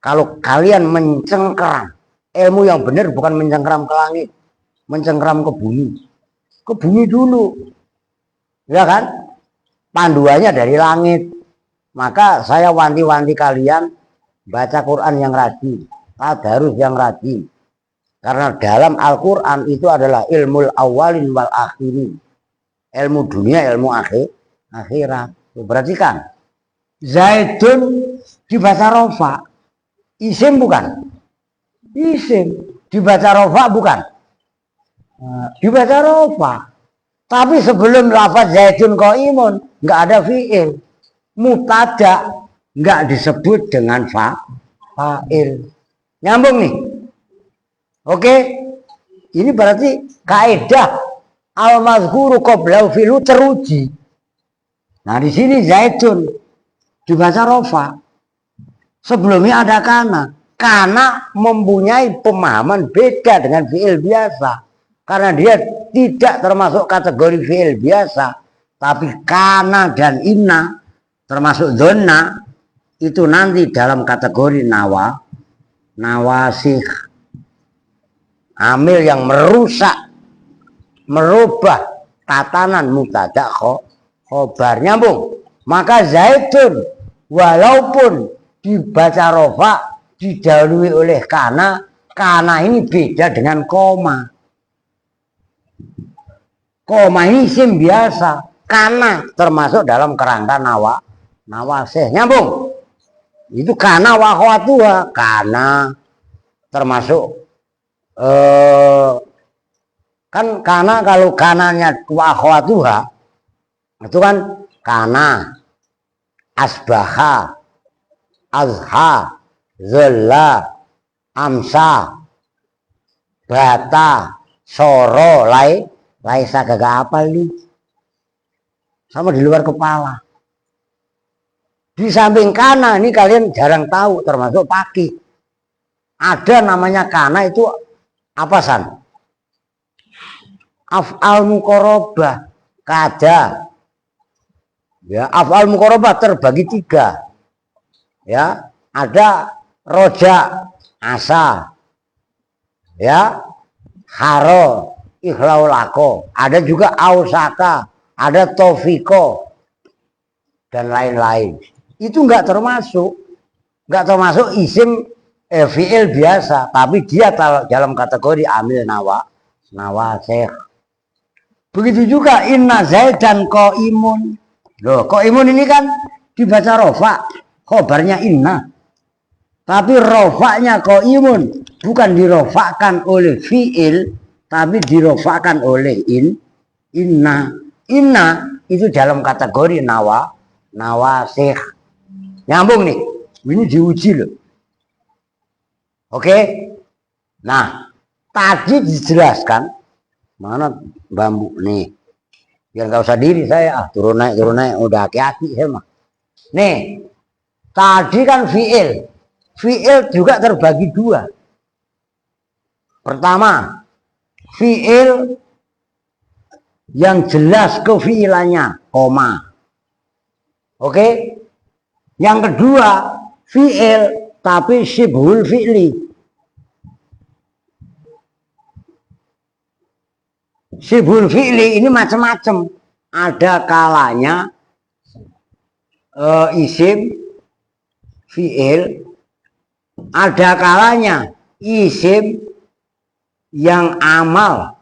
Kalau kalian mencengkeram, ilmu yang benar bukan mencengkeram ke langit, mencengkeram ke bumi. Ke bumi dulu. Ya kan? Panduannya dari langit. Maka saya wanti-wanti kalian baca Quran yang rajin, tadarus yang rajin. Karena dalam Al-Quran itu adalah ilmu awalin wal akhirin. Ilmu dunia, ilmu akhirat. Berarti kan Zaidun dibaca rofa, isim bukan? Isim. Dibaca rofa bukan? Dibaca rofa. Tapi sebelum lafaz Zaidun qaimun nggak ada fi'il. Mutada nggak disebut dengan fa'il. Nyambung nih. Oke? Ini berarti kaidah al-mazkuru qablahu fi'lu teruji. Nah, di sini Zaidun dibaca rofa. Sebelumnya ada kana. Kana mempunyai pemahaman beda dengan fi'il biasa. Karena dia tidak termasuk kategori fi'il biasa. Tapi kana dan inna termasuk donna itu nanti dalam kategori nawasih. Amil yang merusak, merubah tatanan mubtada khobar. Nyambung. Maka Zaidun walaupun dibaca rofa didahului oleh kana ini beda dengan koma. Koma ini isim biasa, kana termasuk dalam kerangka nawasih. Nyambung. Itu kana wa akhwatuha, kana termasuk kan kana kalau kananya wa akhwatuha itu kan kana asbaha, azha, zalla, amsa, bata, soro, laisa kagak apal nih. Sama di luar kepala. Di samping kana ini kalian jarang tahu termasuk paki. Ada namanya kana itu apa san? Af'al muqarabah, kada. Ya, af'al muqarabah terbagi 3. Ya, ada roja, asa. Ya, haro, ikhlaulako. Ada juga ausaka, ada tofiko dan lain-lain. Itu enggak termasuk isim fi'il biasa, tapi dia dalam kategori amil nawasih. Begitu juga inna Zaidan qaimun. Loh, qaimun ini kan dibaca rofa, khobarnya inna. Tapi rofaknya qaimun bukan dirofakkan oleh fi'il, tapi dirofakkan oleh inna. Inna itu dalam kategori nawasih. Nyambung nih. Ini diuji loh. Oke. Nah, tadi dijelaskan mana bambu nih. Biar nggak usah diri saya, turun naik udah hati-hati saya mah. Nih, tadi kan fi'il. Fi'il juga terbagi 2. Pertama, fi'il yang jelas kefi'ilannya, koma. Oke? Yang kedua, fi'il tapi syibhul fi'li. Syibhul fi'li ini macam-macam. Ada kalanya isim fi'il, ada kalanya isim yang amal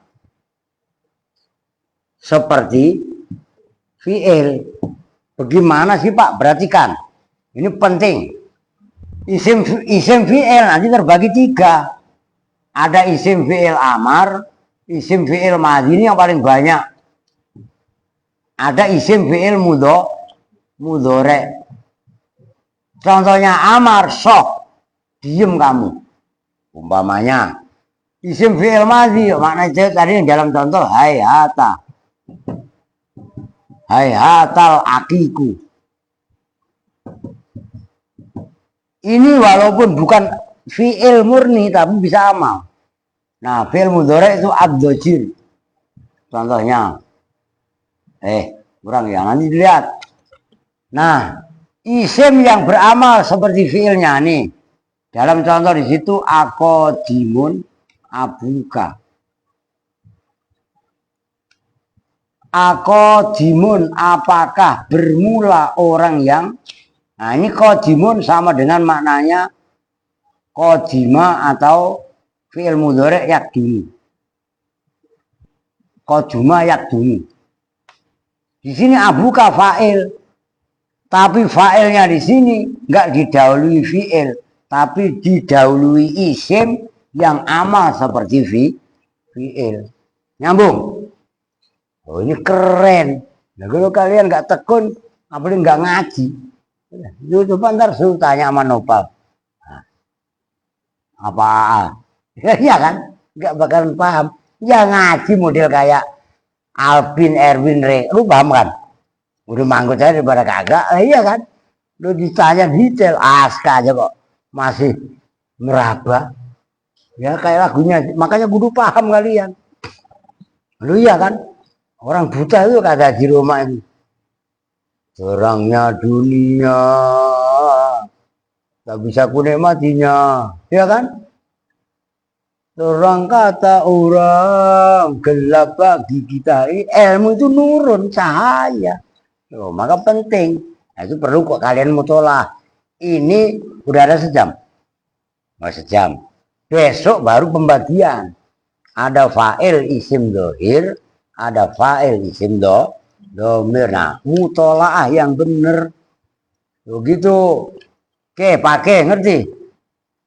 seperti fi'il. Bagaimana sih Pak? Perhatikan. Ini penting. Isim fi'il nanti terbagi 3. Ada isim fi'il amar, isim fi'il madhi, ini yang paling banyak. Ada isim fi'il mudhari. Contohnya amar, sok, diem kamu. Umpamanya isim fi'il madhi, maknanya tadi dalam contoh hayata. Hayatal akiku. Ini walaupun bukan fi'il murni tapi bisa amal. Nah, fi'il mudhari itu ad-dhajir. Contohnya kurang ya, nanti dilihat. Nah, isim yang beramal seperti fi'ilnya nih. Dalam contoh di situ aqadimun abuka. Aqadimun, apakah bermula orang yang. Nah, ini qadimun sama dengan maknanya qadima atau fi'il mudhari yakdumi. Qaduma yakdumi. Di sini abuka fa'il. Tapi fa'ilnya di sini nggak didahului fi'il, tapi didahului isim yang amal seperti fi'il. Nyambung? Oh, ini keren. Nah, kalau kalian nggak tekun, apalagi nggak ngaji, coba ntar suruh tanya sama Nopal. Nah, apa? Ya kan? Nggak bakalan paham. Ya ngaji model kayak Alvin, Erwin, Re. Lu paham kan? Udah manggut saya daripada kagak, iya kan? Lu ditanya detail, aska aja kok masih meraba. Ya kayak lagunya, makanya kudu paham kalian. Lu iya kan? Orang buta itu kata di Roma itu. Terangnya dunia, tak bisa kunikmatinya, ya kan? Terang kata orang, gelap bagi kita. Ilmu itu nurun, cahaya. Oh, maka penting. Nah, itu perlu kok kalian mutolah. Ini udah ada sejam. Sejam. Besok baru pembagian. Ada fa'il isim dohir, ada fa'il isim domir. Nah, mutolaah yang bener. Begitu. Oke, pakai, ngerti?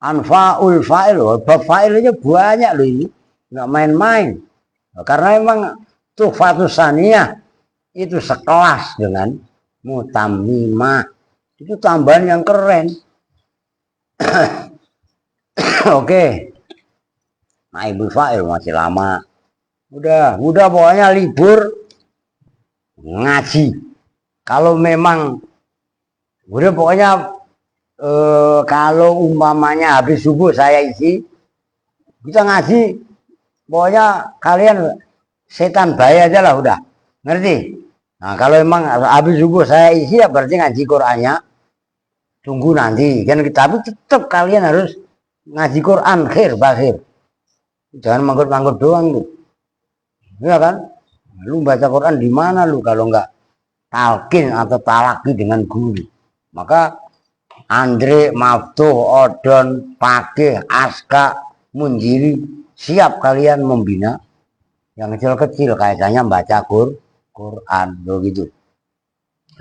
Anfa'ul fa'il. Bab fa'il aja banyak loh ini. Nggak main-main. Karena emang tuhfatus saniyah itu sekelas dengan mutammimah. Itu tambahan yang keren. Oke. Naibul fa'il masih lama. Udah pokoknya libur ngaji. Kalau memang udah pokoknya kalau umpamanya habis subuh saya isi, kita ngaji. Pokoknya kalian setan bahaya aja lah udah. Ngerti? Nah, kalau emang habis subuh saya isi ya berarti ngaji Qur'annya. Tunggu nanti kan, tapi tetap kalian harus ngaji Quran bakhir. Jangan manggut-manggut doang lu. Ya kan? Lu baca Quran di mana lu kalau nggak talqin atau talaki dengan guru? Maka Andre, Maftuh, Odon, Pakih, Aska, Munjiri siap kalian membina yang kecil-kecil kaitannya baca Quran begitu.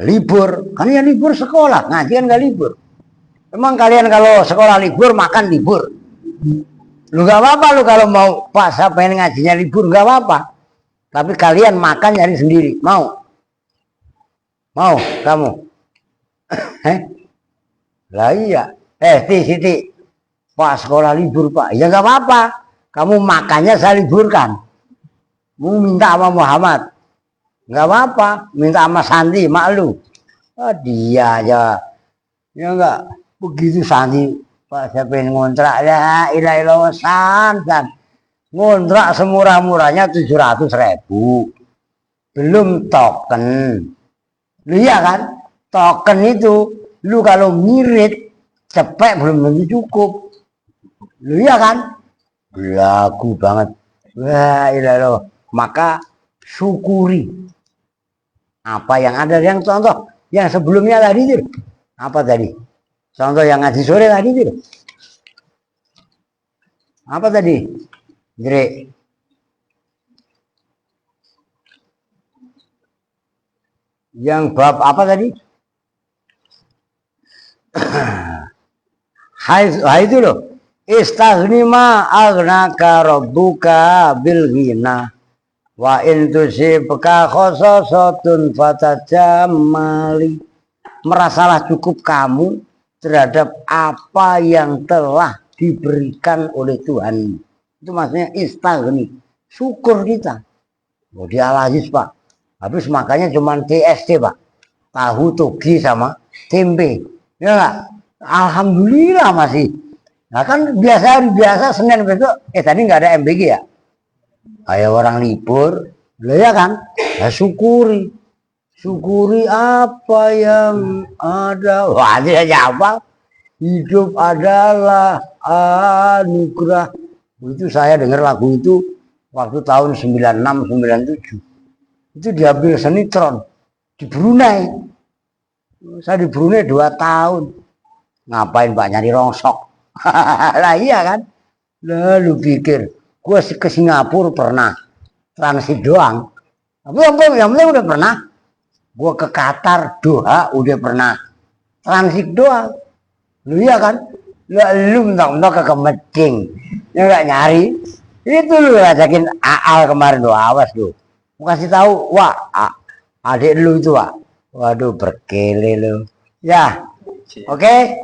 Libur, kan ya libur sekolah, ngaji kan nggak libur. Emang kalian kalau sekolah libur makan libur? Lu nggak apa-apa lu kalau mau pas pengen ngajinya libur nggak apa-apa. Tapi kalian makan nyari sendiri, mau? Mau kamu? Lah iya. Siti, Pak sekolah libur Pak. Ya nggak apa-apa. Kamu makannya saya liburkan. Mau minta sama Muhammad, nggak apa-apa. Minta sama Santi, malu. Dia aja, ya nggak begitu Santi. Pak saya pengen ngontrak ya, ilah santan. Ngontrak semurah-murahnya 700.000. Belum token. Lu iya kan? Token itu, lu kalau ngirit cepet belum tentu cukup. Lu iya kan? Belagu banget. Wah, ilah. Maka syukuri apa yang ada. Yang contoh yang sebelumnya tadi itu apa tadi? Contoh yang ngaji sore tadi itu apa tadi? Jere. Yang bab apa tadi? Hai itu loh. Istaghnima aghnaka rabbuka bil ghina. Wa in tusibka khososatun fatajammali. merasalah cukup kamu terhadap apa yang telah diberikan oleh Tuhan. Itu maksudnya istaghni, syukur kita. Oh, dia Al-Aziz, Pak. Habis makanya cuma TST, Pak. Tahu, togi, sama tempe. Ya enggak? Alhamdulillah masih. Nah kan biasa Senin besok, tadi nggak ada MBG ya? Kayak orang libur, loh ya kan? Ya syukuri. Syukuri apa yang ada. Wah, dia apa? Hidup adalah anugerah. Itu saya dengar lagu itu waktu tahun 96, 97. Itu diambil sinetron di Brunei. Saya di Brunei 2 tahun. Ngapain Pak nyari rongsok? Lah iya kan? Lalu pikir, gue ke Singapura pernah transit doang. Tapi yang penting udah pernah. Gue ke Qatar, Doha udah pernah transit doang. Lu iya kan? Lu mentang-mentang ke Kemecing, ya nggak nyari. Itu lu ngajakin Aal kemarin doa, awas lu. Mau kasih tahu, wah adik lu itu, Wak. Waduh berkele lu. Ya, oke.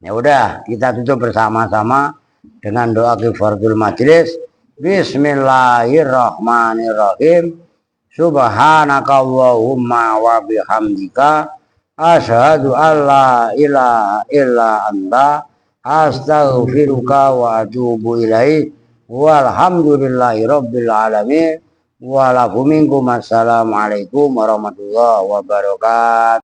Ya udah, kita tutup bersama-sama dengan doa kifaratul majelis. Bismillahirrahmanirrahim. Subhanakallahumma wa bihamdika asyhadu an la ilaha illa anta astaghfiruka wa atubu ilaik. Walhamdulillahi rabbil alamin. Walakum minkum assalamualaikum warahmatullahi wabarakatuh.